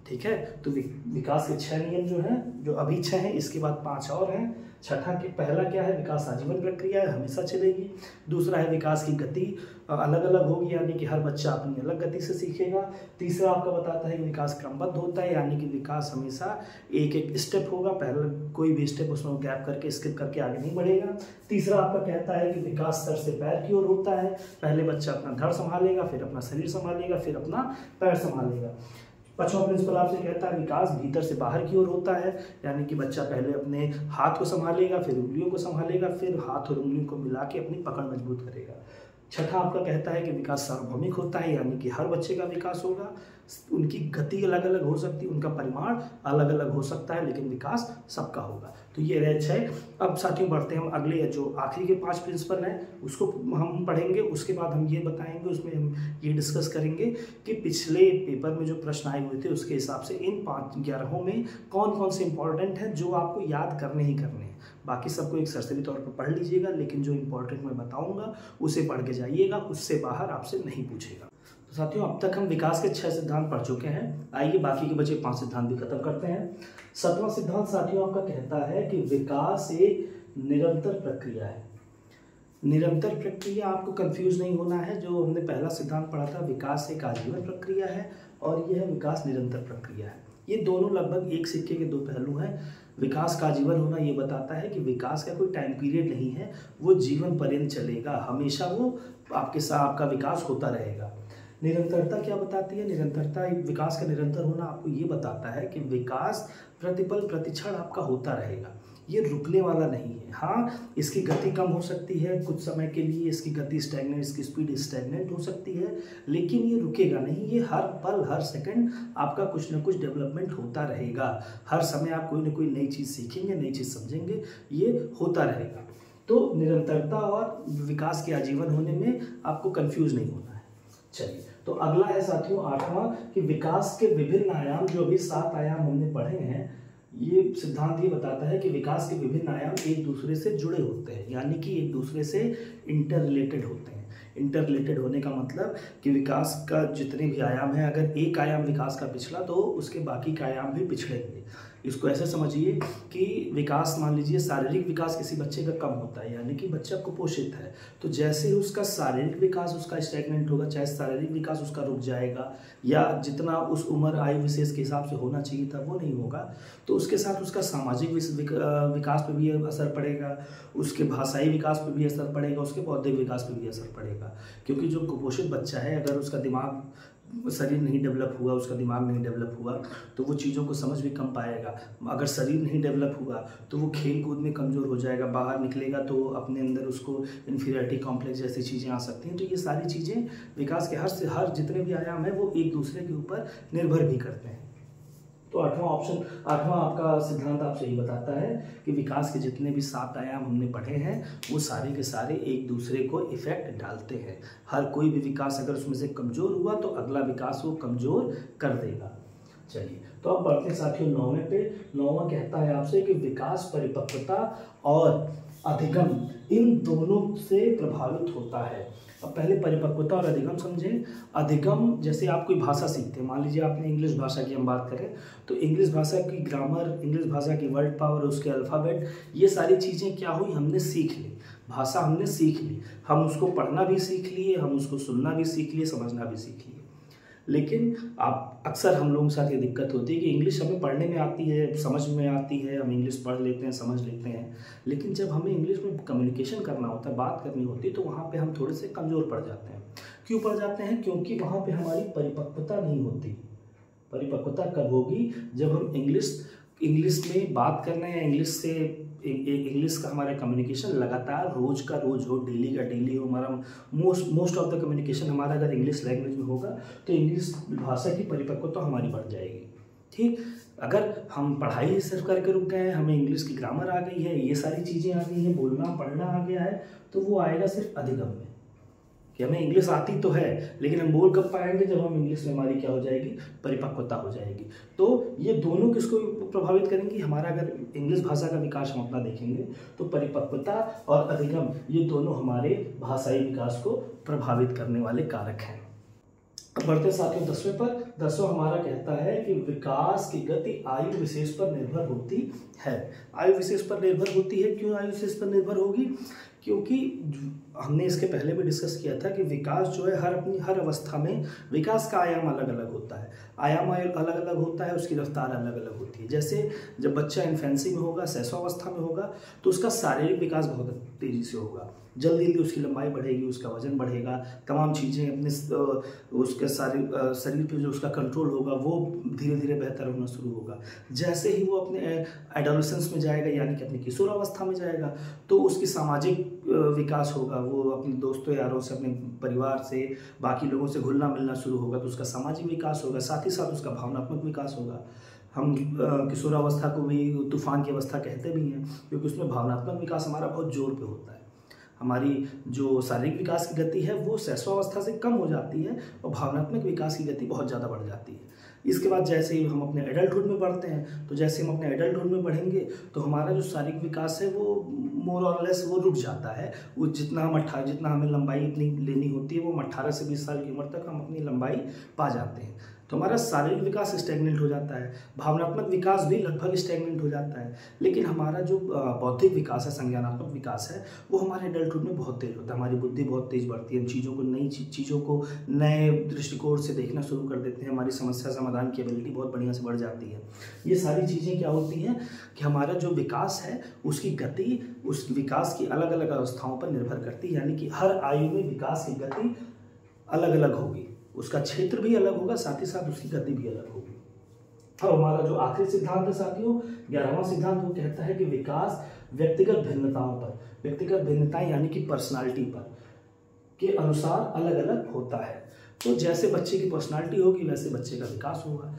ठीक है, तो विकास के 6 नियम जो हैं, जो अभी 6 हैं, इसके बाद 5 और हैं। छठा के पहला क्या है, विकास आजीवन प्रक्रिया है, हमेशा चलेगी। दूसरा है विकास की गति अलग अलग होगी, यानी कि हर बच्चा अपनी अलग गति से सीखेगा। तीसरा आपका बताता है कि विकास क्रमबद्ध होता है, यानी कि विकास हमेशा एक एक स्टेप होगा, पहले कोई भी स्टेप उसमें गैप करके स्किप करके आगे नहीं बढ़ेगा। तीसरा आपका कहता है कि विकास सर से पैर की ओर होता है, पहले बच्चा अपना धड़ संभालेगा, फिर अपना शरीर संभालेगा, फिर अपना पैर संभालेगा। पांचवा प्रिंसिपल आपसे कहता है विकास भीतर से बाहर की ओर होता है, यानी कि बच्चा पहले अपने हाथ को संभालेगा, फिर उंगलियों को संभालेगा, फिर हाथ और उंगलियों को मिला के अपनी पकड़ मजबूत करेगा। छठा आपका कहता है कि विकास सार्वभौमिक होता है, यानी कि हर बच्चे का विकास होगा, उनकी गति अलग अलग हो सकती है, उनका परिमाण अलग अलग हो सकता है, लेकिन विकास सबका होगा। तो ये रहे 6। अब साथियों बढ़ते हैं हम अगले जो आखिरी के 5 प्रिंसिपल हैं उसको हम पढ़ेंगे। उसके बाद हम ये बताएंगे, उसमें हम ये डिस्कस करेंगे कि पिछले पेपर में जो प्रश्न आए हुए थे उसके हिसाब से इन 11 में कौन कौन से इंपॉर्टेंट हैं जो आपको याद करने ही करने हैं। बाकी सबको एक सरसरी तौर पर पढ़ लीजिएगा, लेकिन जो इंपॉर्टेंट मैं बताऊंगा उसे पढ़ के जाइएगा, उससे बाहर आपसे नहीं पूछेगा। तो साथियों, अब तक हम विकास के 6 सिद्धांत पढ़ चुके हैं। आइए बाकी के बचे 5 सिद्धांत भी खत्म करते हैं। 7वां सिद्धांत साथियों आपका कहता है कि विकास एक निरंतर प्रक्रिया है। निरंतर प्रक्रिया, आपको कंफ्यूज नहीं होना है। जो हमने पहला सिद्धांत पढ़ा था, विकास एक आजीवन प्रक्रिया है, और यह विकास निरंतर प्रक्रिया है। ये दोनों लगभग एक सिक्के के 2 पहलू हैं। विकास का आजीवन होना ये बताता है कि विकास का कोई टाइम पीरियड नहीं है, वो जीवन पर्यंत चलेगा, हमेशा वो आपके साथ आपका विकास होता रहेगा। निरंतरता क्या बताती है, निरंतरता विकास का निरंतर होना आपको ये बताता है कि विकास प्रतिपल प्रतिक्षण आपका होता रहेगा, ये रुकने वाला नहीं है। हाँ, इसकी गति कम हो सकती है कुछ समय के लिए, इसकी गति स्टैग्नेंट, इसकी स्पीड स्टैग्नेंट हो सकती है, लेकिन ये रुकेगा नहीं। ये हर पल हर सेकंड आपका कुछ ना कुछ डेवलपमेंट होता रहेगा। हर समय आप कोई ना कोई नई चीज़ सीखेंगे, नई चीज़ समझेंगे, ये होता रहेगा। तो निरंतरता और विकास के आजीवन होने में आपको कंफ्यूज नहीं होना है। चलिए, तो अगला है साथियों 8वां कि विकास के विभिन्न आयाम, जो अभी 7 आयाम हमने पढ़े हैं, ये सिद्धांत ये बताता है कि विकास के विभिन्न आयाम एक दूसरे से जुड़े होते हैं, यानी कि एक दूसरे से इंटर रिलेटेड होते हैं। इंटर रिलेटेड होने का मतलब कि विकास का जितने भी आयाम हैं, अगर एक आयाम विकास का पिछड़ा तो उसके बाकी के आयाम भी पिछड़ेंगे। इसको ऐसे समझिए कि विकास, मान लीजिए शारीरिक विकास किसी बच्चे का कम होता है, यानी कि बच्चा कुपोषित है, तो जैसे ही उसका शारीरिक विकास उसका स्टैग्नेंट होगा, चाहे शारीरिक विकास उसका रुक जाएगा या जितना उस उम्र आयु विशेष के हिसाब से होना चाहिए था वो नहीं होगा, तो उसके साथ उसका सामाजिक विकास पर भी असर पड़ेगा, उसके भाषाई विकास पर भी असर पड़ेगा, उसके बौद्धिक विकास पर भी असर पड़ेगा। क्योंकि जो कुपोषित बच्चा है, अगर उसका दिमाग शरीर नहीं डेवलप हुआ, उसका दिमाग नहीं डेवलप हुआ, तो वो चीज़ों को समझ भी कम पाएगा। अगर शरीर नहीं डेवलप हुआ तो वो खेल कूद में कमज़ोर हो जाएगा, बाहर निकलेगा तो अपने अंदर उसको इन्फीरियरिटी कॉम्प्लेक्स जैसी चीज़ें आ सकती हैं। तो ये सारी चीज़ें विकास के हर जितने भी आयाम हैं वो एक दूसरे के ऊपर निर्भर भी करते हैं। तो आठवां आपका सिद्धांत आपसे यही बताता है कि विकास के जितने भी 7 आयाम हमने पढ़े हैं वो सारे के सारे एक दूसरे को इफेक्ट डालते हैं। हर कोई भी विकास अगर उसमें से कमज़ोर हुआ तो अगला विकास वो कमज़ोर कर देगा। चलिए, तो अब बढ़ते हैं साथियों 9वें पे। 9वां कहता है आपसे कि विकास परिपक्वता और अधिगम इन दोनों से प्रभावित होता है। अब पहले परिपक्वता और अधिगम समझें। अधिगम, जैसे आप कोई भाषा सीखते हैं, मान लीजिए आपने इंग्लिश भाषा की हम बात करें तो इंग्लिश भाषा की ग्रामर, इंग्लिश भाषा की वर्ड पावर, उसके अल्फ़ाबेट, ये सारी चीज़ें क्या हुई, हमने सीख ली, भाषा हमने सीख ली, हम उसको पढ़ना भी सीख लिए, हम उसको सुनना भी सीख लिए, समझना भी सीख लिए। लेकिन आप अक्सर हम लोगों के साथ ये दिक्कत होती है कि इंग्लिश हमें पढ़ने में आती है, समझ में आती है, हम इंग्लिश पढ़ लेते हैं, समझ लेते हैं, लेकिन जब हमें इंग्लिश में कम्युनिकेशन करना होता है, बात करनी होती है, तो वहाँ पे हम थोड़े से कमज़ोर पड़ जाते हैं। क्यों पड़ जाते हैं? क्योंकि वहाँ पे हमारी परिपक्वता नहीं होती। परिपक्वता कब होगी? जब हम इंग्लिश में बात करना है या इंग्लिश का हमारा कम्युनिकेशन लगातार रोज का रोज हो, डेली का डेली हो। हमारा मोस्ट ऑफ द कम्युनिकेशन हमारा अगर इंग्लिश लैंग्वेज में होगा तो इंग्लिश भाषा की परिपक्वता हमारी बढ़ जाएगी। ठीक, अगर हम पढ़ाई सिर्फ करके रुक गए हैं, हमें इंग्लिश की ग्रामर आ गई है, ये सारी चीज़ें आ गई हैं, बोलना पढ़ना आ गया है, तो वो आएगा सिर्फ अधिगम में कि हमें इंग्लिश आती तो है, लेकिन हम बोल कब पाएंगे? जब हम इंग्लिश में हमारी क्या हो जाएगी, परिपक्वता हो जाएगी। तो ये दोनों किसको प्रभावित करेंगी? हमारा अगर इंग्लिश भाषा का विकास हम अपना देखेंगे तो परिपक्वता और अधिगम ये दोनों हमारे भाषाई विकास को प्रभावित करने वाले कारक हैं। अब बढ़ते साथियों 10वें पर। 10वां हमारा कहता है कि विकास की गति आयु विशेष पर निर्भर होती है। आयु विशेष पर निर्भर होती है। क्यों आयु विशेष पर निर्भर होगी? क्योंकि हमने इसके पहले भी डिस्कस किया था कि विकास जो है हर अवस्था में विकास का आयाम अलग अलग होता है। आयाम अलग अलग होता है, उसकी रफ्तार अलग अलग होती है। जैसे जब बच्चा इन्फेंसी में होगा, शैशवावस्था में होगा, तो उसका शारीरिक विकास बहुत तेज़ी से होगा, जल्दी जल्दी उसकी लंबाई बढ़ेगी, उसका वजन बढ़ेगा, तमाम चीज़ें अपने उसके शरीर पे जो उसका कंट्रोल होगा वो धीरे धीरे बेहतर होना शुरू होगा। जैसे ही वो अपने एडोलेसेंस में जाएगा, यानी कि अपनी किशोरावस्था में जाएगा, तो उसकी सामाजिक विकास होगा, वो अपने दोस्तों यारों से, अपने परिवार से, बाकी लोगों से घुलना मिलना शुरू होगा, तो उसका सामाजिक विकास होगा, साथ ही साथ उसका भावनात्मक विकास होगा। हम किशोरावस्था को भी तूफान की अवस्था कहते भी हैं, क्योंकि उसमें भावनात्मक विकास हमारा बहुत जोर पे होता है। हमारी जो शारीरिक विकास की गति है वो शैशवावस्था से कम हो जाती है और भावनात्मक विकास की गति बहुत ज़्यादा बढ़ जाती है। इसके बाद जैसे ही हम अपने एडल्टहुड में बढ़ते हैं, तो जैसे हम अपने एडल्टहुड में बढ़ेंगे तो हमारा जो शारीरिक विकास है वो मोर और लेस वो रुक जाता है। वो जितना हमें लंबाई अपनी लेनी होती है, वो 18 से 20 साल की उम्र तक हम अपनी लंबाई पा जाते हैं। तो हमारा शारीरिक विकास स्टैग्नेंट हो जाता है, भावनात्मक विकास भी लगभग स्टैग्नेंट हो जाता है, लेकिन हमारा जो बौद्धिक विकास है, संज्ञानात्मक विकास है, वो हमारे एडल्टहुड में बहुत तेज होता है। हमारी बुद्धि बहुत तेज बढ़ती है, हम नई चीज़ों को नए दृष्टिकोण से देखना शुरू कर देते हैं, हमारी समस्या समाधान की एबिलिटी बहुत बढ़िया से बढ़ जाती है। ये सारी चीज़ें क्या होती हैं कि हमारा जो विकास है उसकी गति उस विकास की अलग अलग अवस्थाओं पर निर्भर करती है, यानी कि हर आयु में विकास की गति अलग अलग होगी, उसका क्षेत्र भी अलग होगा, साथ ही साथ उसकी गति भी अलग होगी। अब हमारा जो आखिरी सिद्धांत है साथियों, 11वां सिद्धांत, वो कहता है कि विकास व्यक्तिगत भिन्नताओं पर, व्यक्तिगत भिन्नताएं यानी कि पर्सनालिटी पर के अनुसार अलग अलग होता है। तो जैसे बच्चे की पर्सनालिटी होगी वैसे बच्चे का विकास होगा।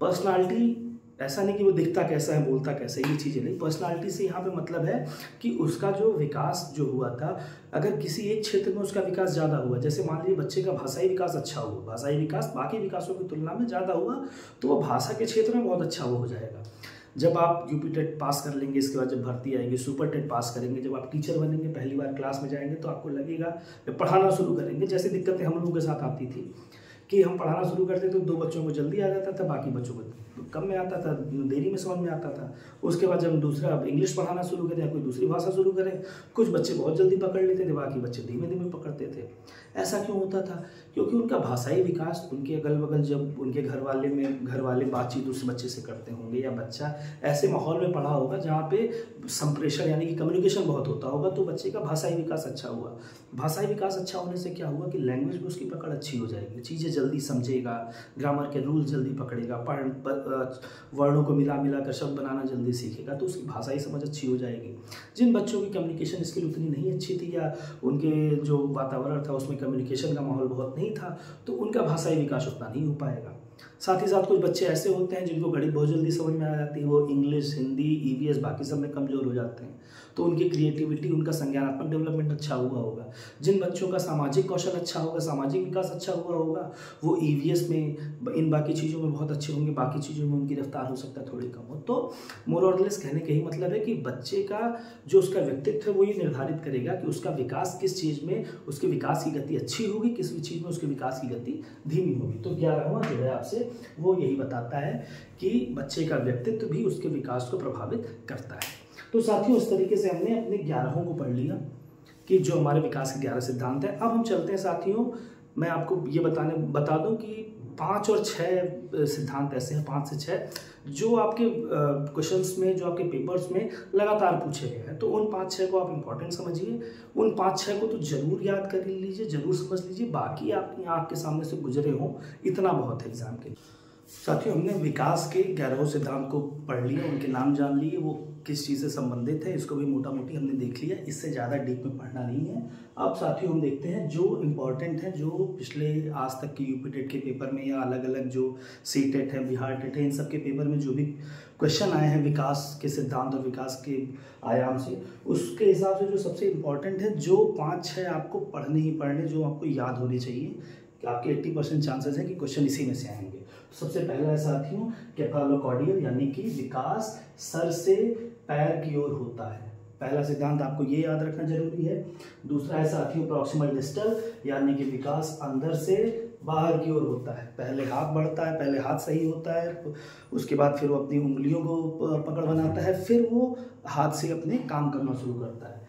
पर्सनालिटी ऐसा नहीं कि वो दिखता कैसा है, बोलता कैसा है, ये चीज़ें नहीं। पर्सनालिटी से यहाँ पे मतलब है कि उसका जो विकास जो हुआ था, अगर किसी एक क्षेत्र में उसका विकास ज़्यादा हुआ, जैसे मान लीजिए बच्चे का भाषाई विकास अच्छा हुआ, भाषाई विकास बाकी विकासों की तुलना में ज़्यादा हुआ, तो वो भाषा के क्षेत्र में बहुत अच्छा वो हो जाएगा। जब आप यूपी टेट पास कर लेंगे, इसके बाद जब भर्ती आएगी, सुपर टेट पास करेंगे, जब आप टीचर बनेंगे, पहली बार क्लास में जाएंगे, तो आपको लगेगा जब पढ़ाना शुरू करेंगे, जैसे दिक्कतें हम लोगों के साथ आती थी कि हम पढ़ाना शुरू करते तो 2 बच्चों को जल्दी आ जाता था, बाकी बच्चों को कम में आता था, देरी में समझ में आता था। उसके बाद जब दूसरा इंग्लिश पढ़ाना शुरू करें या कोई दूसरी भाषा शुरू करें, कुछ बच्चे बहुत जल्दी पकड़ लेते थे, बाकी बच्चे धीमे धीमे पकड़ते थे। ऐसा क्यों होता था? क्योंकि उनका भाषाई विकास, उनके अगल बगल जब उनके घर वाले बातचीत उस बच्चे से करते होंगे या बच्चा ऐसे माहौल में पढ़ा होगा जहाँ पे संप्रेषण यानी कि कम्युनिकेशन बहुत होता होगा, तो बच्चे का भाषाई विकास अच्छा हुआ। भाषाई विकास अच्छा होने से क्या हुआ कि लैंग्वेज में उसकी पकड़ अच्छी हो जाएगी, चीज़ें जल्दी समझेगा, ग्रामर के रूल जल्दी पकड़ेगा, वर्णों को मिला कर शब्द बनाना जल्दी सीखेगा, तो उसकी भाषाई समझ अच्छी हो जाएगी। जिन बच्चों की कम्युनिकेशन स्किल उतनी नहीं अच्छी थी या उनके जो वातावरण था उसमें कम्युनिकेशन का माहौल बहुत नहीं था, तो उनका भाषाई विकास उतना नहीं हो पाएगा। साथ ही साथ कुछ बच्चे ऐसे होते हैं जिनको गणित बहुत जल्दी समझ में आ जाती है, वो इंग्लिश, हिंदी, ईवीएस बाकी सब में कमज़ोर हो जाते हैं, तो उनकी क्रिएटिविटी, उनका संज्ञानात्मक डेवलपमेंट अच्छा हुआ होगा। जिन बच्चों का सामाजिक कौशल अच्छा होगा, सामाजिक विकास अच्छा हुआ होगा, वो ईवीएस में, इन बाकी चीज़ों में बहुत अच्छे होंगे, बाकी चीज़ों में उनकी रफ्तार हो सकता है थोड़ी कम हो। तो मोर और लेस कहने का ही मतलब है कि बच्चे का जो उसका व्यक्तित्व है वो ये निर्धारित करेगा कि उसका विकास किस चीज़ में, उसके विकास की गति अच्छी होगी, किस चीज़ में उसके विकास की गति धीमी होगी। तो 11वां जो है आपसे वो यही बताता है कि बच्चे का व्यक्तित्व भी उसके विकास को प्रभावित करता है। तो साथियों, इस तरीके से हमने अपने 11 को पढ़ लिया कि जो हमारे विकास के 11 सिद्धांत हैं। अब हम चलते हैं साथियों, मैं आपको ये बता दूं कि 5 और 6 सिद्धांत ऐसे हैं, 5 से 6 जो आपके क्वेश्चंस में, जो आपके पेपर्स में लगातार पूछे गए हैं। तो उन 5-6 को आप इंपॉर्टेंट समझिए, उन 5-6 को तो जरूर याद कर लीजिए, जरूर समझ लीजिए, बाकी आपकी आँख के सामने से गुजरे हों इतना बहुत है एग्जाम के। साथियों, हमने विकास के 11 सिद्धांत को पढ़ लिया, उनके नाम जान लिए, वो किस चीज़ से संबंधित है इसको भी मोटा मोटी हमने देख लिया, इससे ज़्यादा डीप में पढ़ना नहीं है। अब साथियों हम देखते हैं जो इम्पोर्टेंट है, जो पिछले आज तक के यूपी टेट के पेपर में या अलग अलग जो सी टेट है, बिहार टेट है, इन सब के पेपर में जो भी क्वेश्चन आए हैं विकास के सिद्धांत और विकास के आयाम से, उसके हिसाब से जो सबसे इम्पोर्टेंट है, जो 5-6 आपको पढ़ने ही पढ़ने, जो आपको याद होने चाहिए, कि आपके 80% चांसेस हैं कि क्वेश्चन इसी में से आएंगे। सबसे पहला है साथियों केफालोकॉर्डियल, यानी कि विकास सर से पैर की ओर होता है। पहला सिद्धांत आपको ये याद रखना जरूरी है। दूसरा है साथियों प्रॉक्सिमल डिस्टल, यानी कि विकास अंदर से बाहर की ओर होता है। पहले हाथ बढ़ता है, पहले हाथ सही होता है, उसके बाद फिर वो अपनी उंगलियों को पकड़ बनाता है, फिर वो हाथ से अपने काम करना शुरू करता है।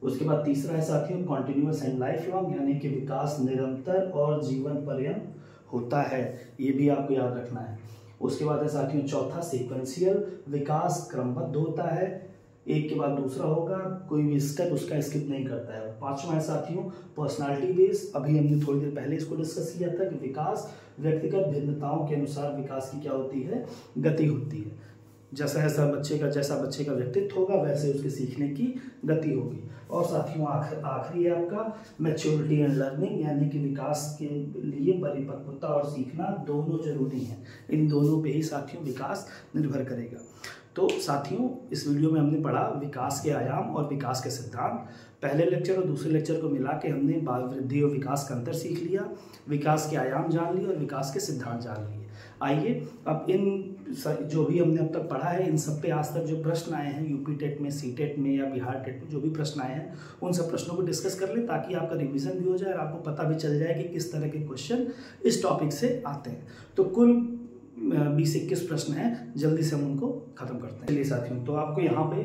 उसके बाद तीसरा है साथियों कॉन्टिन्यूअस एंड लाइफ लॉन्ग, यानी कि विकास निरंतर और जीवन पर्यंत होता है, ये भी आपको याद रखना है। उसके बाद है साथियों चौथा सीक्वेंशियल, विकास क्रमबद्ध होता है, एक के बाद दूसरा होगा, कोई भी स्टेप उसका स्किप नहीं करता है। पांचवा है साथियों पर्सनालिटी बेस, अभी हमने थोड़ी देर पहले इसको डिस्कस किया था कि विकास व्यक्तिगत भिन्नताओं के अनुसार विकास की क्या होती है, गति होती है। जैसा बच्चे का व्यक्तित्व होगा वैसे उसके सीखने की गति होगी। और साथियों आखिरी है आपका मैच्योरिटी एंड लर्निंग, यानी कि विकास के लिए परिपक्वता और सीखना दोनों जरूरी हैं। इन दोनों पे ही साथियों विकास निर्भर करेगा। तो साथियों इस वीडियो में हमने पढ़ा विकास के आयाम और विकास के सिद्धांत। पहले लेक्चर और दूसरे लेक्चर को मिला के हमने बाल वृद्धि और विकास का अंतर सीख लिया, विकास के आयाम जान लिए और विकास के सिद्धांत जान लिए। आइए अब इन जो भी हमने अब तक पढ़ा है, इन सब पे आज तक जो प्रश्न आए हैं यूपी टेट में, सी टेट में या बिहार टेट में जो भी प्रश्न आए हैं, उन सब प्रश्नों को डिस्कस कर लें ताकि आपका रिवीजन भी हो जाए और आपको पता भी चल जाए कि किस तरह के क्वेश्चन इस टॉपिक से आते हैं। तो कुल 20-21 प्रश्न हैं, जल्दी से हम उनको खत्म करते हैं। चलिए साथियों, तो आपको यहाँ पे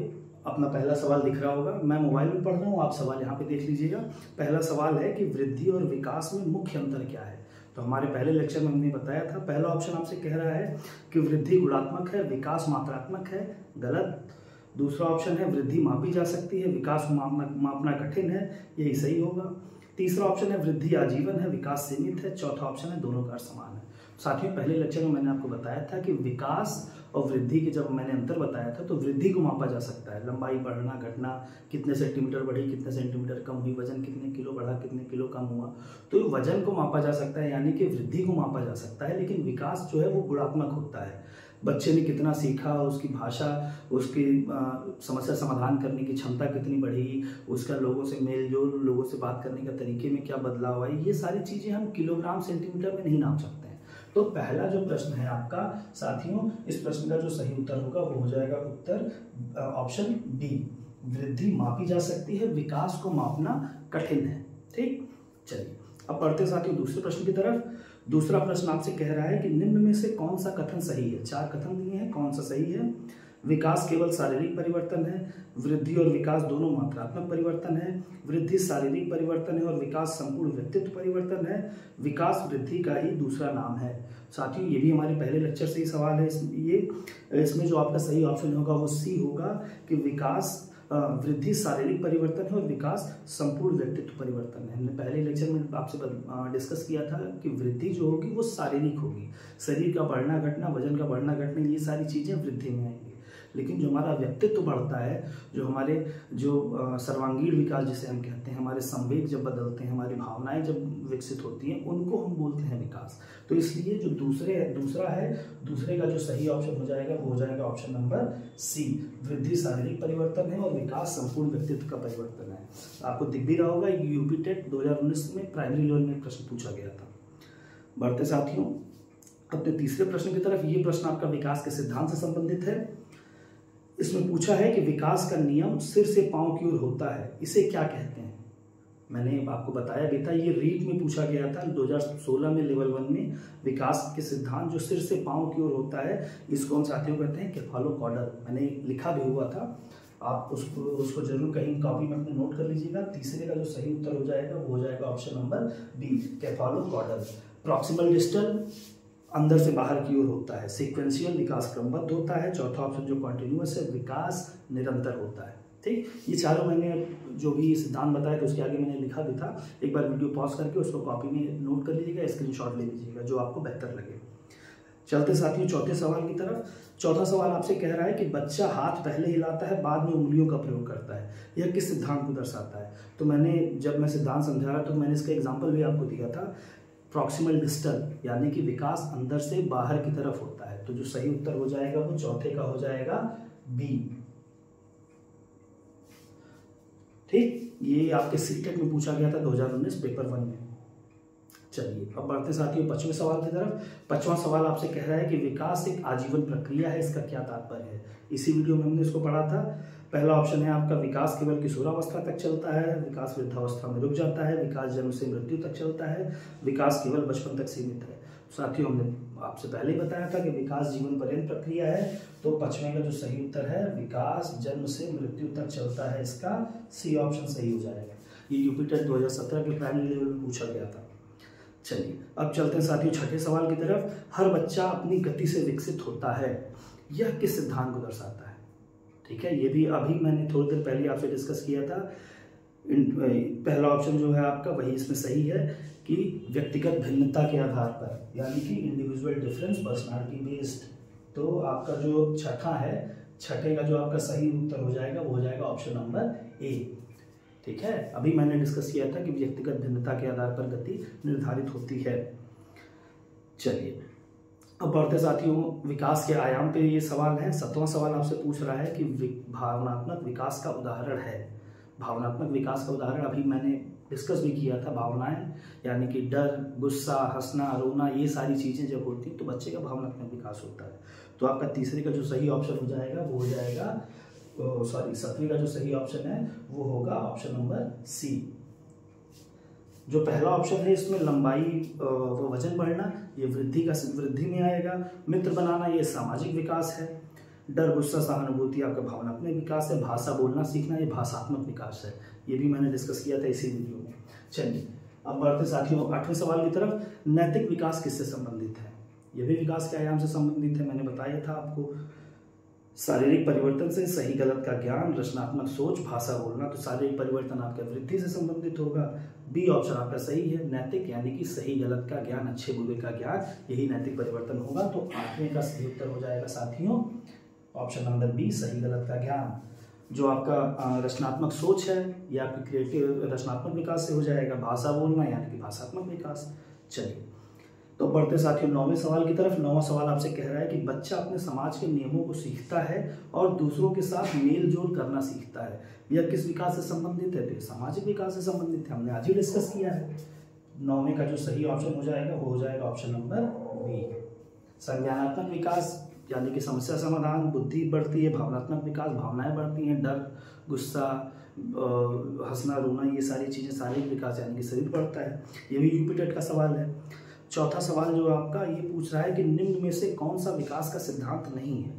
अपना पहला सवाल दिख रहा होगा, मैं मोबाइल में पढ़ रहा हूँ, आप सवाल यहाँ पे देख लीजिएगा। पहला सवाल है कि वृद्धि और विकास में मुख्य अंतर क्या है। तो हमारे पहले लेक्चर में हमने बताया था, पहला ऑप्शन आपसे कह रहा है कि वृद्धि गुणात्मक है, विकास मात्रात्मक है, गलत। दूसरा ऑप्शन है वृद्धि मापी जा सकती है, विकास मापना कठिन है, यही सही होगा। तीसरा ऑप्शन है वृद्धि आजीवन है, विकास सीमित है। चौथा ऑप्शन है दोनों का समान है। साथियों पहले लेक्चर में मैंने आपको बताया था कि विकास और वृद्धि के जब मैंने अंतर बताया था, तो वृद्धि को मापा जा सकता है, लंबाई बढ़ना घटना, कितने सेंटीमीटर बढ़ी, कितने सेंटीमीटर कम हुई, वजन कितने किलो बढ़ा, कितने किलो कम हुआ, तो वजन को मापा जा सकता है, यानी कि वृद्धि को मापा जा सकता है। लेकिन विकास जो है वो गुणात्मक होता है, बच्चे ने कितना सीखा, उसकी भाषा, उसकी समस्या समाधान करने की क्षमता कितनी बढ़ी, उसका लोगों से मेल जोल, लोगों से बात करने का तरीके में क्या बदलाव आई, ये सारी चीज़ें हम किलोग्राम सेंटीमीटर में नहीं नाप सकते हैं। तो पहला जो प्रश्न है आपका साथियों, इस प्रश्न का जो सही उत्तर होगा वो हो जाएगा उत्तर ऑप्शन बी, वृद्धि मापी जा सकती है, विकास को मापना कठिन है। ठीक, चलिए अब पढ़ते हैं साथियों दूसरे प्रश्न की तरफ। दूसरा प्रश्न आपसे कह रहा है कि निम्न में से कौन सा कथन सही है। 4 कथन दिए हैं, कौन सा सही है। विकास केवल शारीरिक परिवर्तन है, वृद्धि और विकास दोनों मात्रात्मक परिवर्तन है, वृद्धि शारीरिक परिवर्तन है और विकास संपूर्ण व्यक्तित्व परिवर्तन है, विकास वृद्धि का ही दूसरा नाम है। साथियों ये भी हमारे पहले लेक्चर से ही सवाल है, इसमें जो आपका सही ऑप्शन होगा वो सी होगा कि विकास वृद्धि शारीरिक परिवर्तन है और विकास संपूर्ण व्यक्तित्व परिवर्तन है। हमने पहले लेक्चर में आपसे डिस्कस किया था कि वृद्धि जो होगी वो शारीरिक होगी, शरीर का बढ़ना घटना, वजन का बढ़ना घटना, ये सारी चीज़ें वृद्धि में आएंगी। लेकिन जो हमारा व्यक्तित्व बढ़ता है, जो हमारे सर्वांगीण विकास जिसे हम कहते हैं, हमारे संवेग जब बदलते हैं, हमारी भावनाएं जब विकसित होती हैं, उनको हम बोलते हैं विकास। तो इसलिए जो दूसरा है, दूसरे का जो सही ऑप्शन हो जाएगा वो हो जाएगा ऑप्शन नंबर सी, वृद्धि शारीरिक परिवर्तन है और विकास संपूर्ण व्यक्तित्व का परिवर्तन है। आपको दिख भी रहा होगा, यूपी टेट 2019 में प्राइमरी लेवल में प्रश्न पूछा गया था। बढ़ते साथियों अपने तीसरे प्रश्न की तरफ। ये प्रश्न आपका विकास के सिद्धांत से संबंधित है। इसमें पूछा है कि विकास का नियम सिर से पांव की ओर होता है, इसे क्या कहते हैं? मैंने आपको बताया भी था, ये रीट में पूछा गया था 2016 में लेवल 1 में। विकास के सिद्धांत जो सिर से पांव की ओर होता है, इसको हम साथियों कहते हैं केफालोकॉर्डल। मैंने लिखा भी हुआ था, आप उसको जरूर कहीं कॉपी में अपने नोट कर लीजिएगा। तीसरे का जो सही उत्तर हो जाएगा वो हो जाएगा option number B, cephalochordal. Proximal distal अंदर से बाहर की ओर होता है, सीक्वेंशियल विकास क्रमबद्ध होता है। चौथा ऑप्शन जो कॉन्टिन्यूअस है, विकास निरंतर होता है। ठीक, ये चारों मैंने जो भी सिद्धांत बताए थे उसके आगे मैंने लिखा भी था, एक बार वीडियो पॉज करके उसको कॉपी में नोट कर लीजिएगा, स्क्रीनशॉट ले लीजिएगा, जो आपको बेहतर लगे। चलते साथियों चौथे सवाल की तरफ। चौथा सवाल आपसे कह रहा है कि बच्चा हाथ पहले हिलाता है, बाद में उंगलियों का प्रयोग करता है, यह किस सिद्धांत को दर्शाता है? तो जब मैं सिद्धांत समझा रहा तो मैंने इसका एग्जाम्पल भी आपको दिया था, प्रॉक्सिमल डिस्टल, यानी कि विकास अंदर से बाहर की तरफ होता है। तो जो सही उत्तर हो जाएगा वो चौथे का हो जाएगा बी। ठीक, ये आपके सीटेट में पूछा गया था 2019 पेपर 1 में। चलिए अब बढ़ते साथियों पांचवें सवाल की तरफ। पांचवा सवाल आपसे कह रहा है कि विकास एक आजीवन प्रक्रिया है, इसका क्या तात्पर्य है? इसी वीडियो में हमने इसको पढ़ा था। पहला ऑप्शन है आपका विकास केवल किशोरावस्था तक चलता है, विकास वृद्धावस्था में रुक जाता है, विकास जन्म से मृत्यु तक चलता है, विकास केवल बचपन तक सीमित है। साथियों हमने आपसे पहले ही बताया था कि विकास जीवन पर्यंत प्रक्रिया है। तो पांचवें का जो सही उत्तर है विकास जन्म से मृत्यु तक चलता है, इसका सी ऑप्शन सही हो जाएगा। ये यूपी टेट 2017 के प्राइमरी लेवल में पूछा गया था। चलिए अब चलते हैं साथियों छठे सवाल की तरफ। हर बच्चा अपनी गति से विकसित होता है, यह किस सिद्धांत को दर्शाता है? ठीक है, ये भी अभी मैंने थोड़ी देर पहले आपसे डिस्कस किया था। पहला ऑप्शन जो है आपका वही इसमें सही है कि व्यक्तिगत भिन्नता के आधार पर, यानी कि इंडिविजुअल डिफरेंस पर्सनालिटी बेस्ड। तो आपका जो छठा है, छठे का जो आपका सही उत्तर हो जाएगा वो हो जाएगा ऑप्शन नंबर ए। ठीक है, अभी मैंने डिस्कस किया था कि व्यक्तिगत भिन्नता के आधार पर गति निर्धारित होती है। चलिए अब बढ़ते साथियों विकास के आयाम पे ये सवाल है। 7वां सवाल आपसे पूछ रहा है कि भावनात्मक विकास का उदाहरण है। भावनात्मक विकास का उदाहरण अभी मैंने डिस्कस भी किया था। भावनाएं यानी कि डर, गुस्सा, हंसना, रोना, ये सारी चीज़ें जब होती हैं तो बच्चे का भावनात्मक विकास होता है। तो आपका तीसरे का जो सही ऑप्शन हो जाएगा वो हो जाएगा, सॉरी 7वीं का जो सही ऑप्शन है वो होगा ऑप्शन नंबर सी। जो पहला ऑप्शन है इसमें लंबाई व वजन बढ़ना, ये वृद्धि में आएगा। मित्र बनाना, ये सामाजिक विकास है। डर, गुस्सा, सहानुभूति आपका भावनात्मक विकास है। भाषा बोलना सीखना, ये भाषात्मक विकास है। ये भी मैंने डिस्कस किया था इसी वीडियो में। चलिए अब बढ़ते साथियों 8वें सवाल की तरफ। नैतिक विकास किससे संबंधित है? ये भी विकास के आयाम से संबंधित है। मैंने बताया था आपको, शारीरिक परिवर्तन से सही गलत का ज्ञान, रचनात्मक सोच, भाषा बोलना। तो शारीरिक परिवर्तन आपका वृद्धि से संबंधित होगा। बी ऑप्शन आपका सही है, नैतिक यानी कि सही गलत का ज्ञान, अच्छे बुरे का ज्ञान, यही नैतिक परिवर्तन होगा। तो 8वें का सही उत्तर हो जाएगा साथियों ऑप्शन नंबर बी, सही गलत का ज्ञान। जो आपका रचनात्मक सोच है ये आपकी क्रिएटिव रचनात्मक विकास से हो जाएगा। भाषा बोलना यानी कि भाषात्मक विकास। चलिए तो बढ़ते साथियों 9वें सवाल की तरफ। 9वां सवाल आपसे कह रहा है कि बच्चा अपने समाज के नियमों को सीखता है और दूसरों के साथ मेल जोल करना सीखता है, यह किस विकास से संबंधित है? तो सामाजिक विकास से संबंधित है, हमने आज ही डिस्कस किया है। 9वें का जो सही ऑप्शन हो जाएगा वो हो जाएगा ऑप्शन नंबर बी। संज्ञानात्मक विकास यानी कि समस्या समाधान, बुद्धि बढ़ती है। भावनात्मक विकास, भावनाएं बढ़ती हैं, डर, गुस्सा, हंसना, रोना, ये सारी चीज़ें। शारीरिक विकास यानी कि शरीर बढ़ता है। ये भी यूपी टेट का सवाल है। चौथा सवाल जो आपका ये पूछ रहा है कि निम्न में से कौन सा विकास का सिद्धांत नहीं है?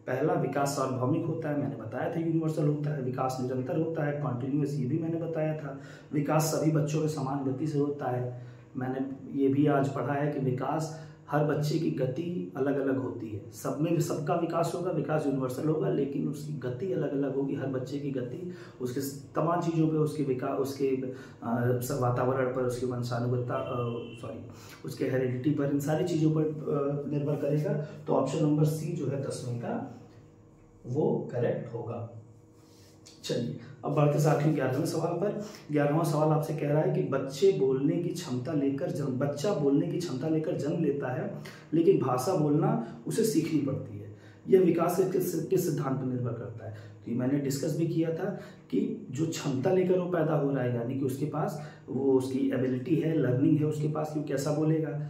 पहला, विकास सार्वभौमिक होता है, मैंने बताया था यूनिवर्सल होता है। विकास निरंतर होता है, कॉन्टिन्यूअस, ये भी मैंने बताया था। विकास सभी बच्चों में समान गति से होता है, मैंने ये भी आज पढ़ा है कि विकास हर बच्चे की गति अलग अलग होती है। सब में सबका विकास होगा, विकास यूनिवर्सल होगा, लेकिन उसकी गति अलग अलग होगी। हर बच्चे की गति उसके तमाम चीज़ों पे, उसके विकास, उसके वातावरण पर, उसकी वंशानुगतता, उसके हेरिडिटी पर, इन सारी चीज़ों पर निर्भर करेगा। तो ऑप्शन नंबर सी जो है 10वीं का, वो करेक्ट होगा। चलिए अब बढ़ते साथियों 11वें सवाल पर। 11वां सवाल आपसे कह रहा है कि बच्चा बोलने की क्षमता लेकर जन्म लेता है, लेकिन भाषा बोलना उसे सीखनी पड़ती है। यह विकास के किस सिद्धांत पर निर्भर करता है? तो ये मैंने डिस्कस भी किया था कि जो क्षमता लेकर वो पैदा हो रहा है, यानी कि उसके पास वो उसकी एबिलिटी है, लर्निंग है उसके पास, कि वो कैसा बोलेगा,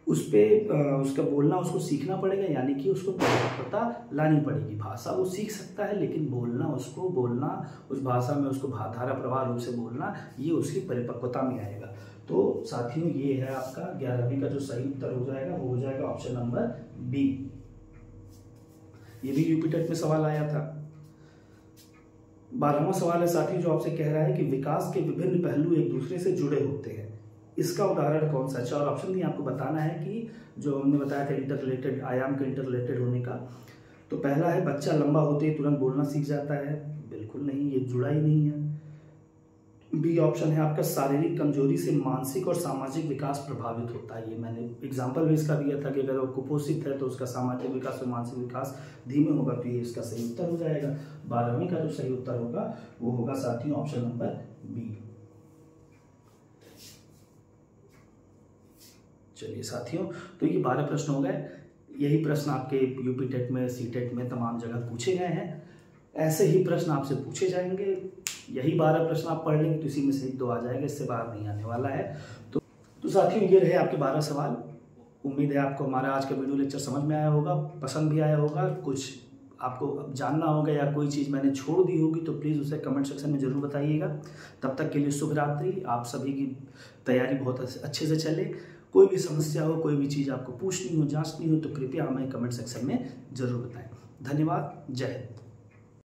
उस पर उसका बोलना उसको सीखना पड़ेगा, यानी कि उसको पता लानी पड़ेगी। भाषा वो सीख सकता है, लेकिन बोलना उस भाषा में उसको धारा प्रवाह रूप से बोलना, ये उसकी परिपक्वता में आएगा। तो साथियों ये है आपका 11वीं का जो सही उत्तर हो जाएगा, वो हो जाएगा ऑप्शन नंबर बी। ये भी यूपी टेट में सवाल आया था। 12वां सवाल है साथियों जो आपसे कह रहा है कि विकास के विभिन्न पहलू एक दूसरे से जुड़े होते हैं, इसका उदाहरण कौन सा है? 4 ऑप्शन भी आपको बताना है कि जो हमने बताया था इंटर रिलेटेड, आयाम के इंटर रिलेटेड होने का। तो पहला है, बच्चा लंबा होते ही तुरंत बोलना सीख जाता है। बिल्कुल नहीं, ये जुड़ा ही नहीं है। बी ऑप्शन है आपका, शारीरिक कमजोरी से मानसिक और सामाजिक विकास प्रभावित होता है। ये मैंने एग्जाम्पल भी इसका दिया था कि अगर वो कुपोषित है तो उसका सामाजिक विकास और मानसिक विकास धीमे होगा, तो ये इसका सही उत्तर हो जाएगा। 12वीं का जो सही उत्तर होगा वो होगा साथियों ऑप्शन नंबर बी। चलिए साथियों, तो ये 12 प्रश्न हो गए। यही प्रश्न आपके यूपी टेट में, सी टेट में तमाम जगह पूछे गए हैं। ऐसे ही प्रश्न आपसे पूछे जाएंगे। यही 12 प्रश्न आप पढ़ लेंगे तो इसी में से 1-2 आ जाएगा, इससे बाहर नहीं आने वाला है। तो साथियों ये रहे आपके 12 सवाल। उम्मीद है आपको हमारा आज का वीडियो लेक्चर समझ में आया होगा, पसंद भी आया होगा। कुछ आपको जानना होगा या कोई चीज़ मैंने छोड़ दी होगी तो प्लीज़ उसे कमेंट सेक्शन में ज़रूर बताइएगा। तब तक के लिए शुभ रात्रि। आप सभी की तैयारी बहुत अच्छे से चले। कोई भी समस्या हो, कोई भी चीज़ आपको पूछनी हो, जांचनी हो, तो कृपया हमें कमेंट सेक्शन में ज़रूर बताएं। धन्यवाद। जय हिंद।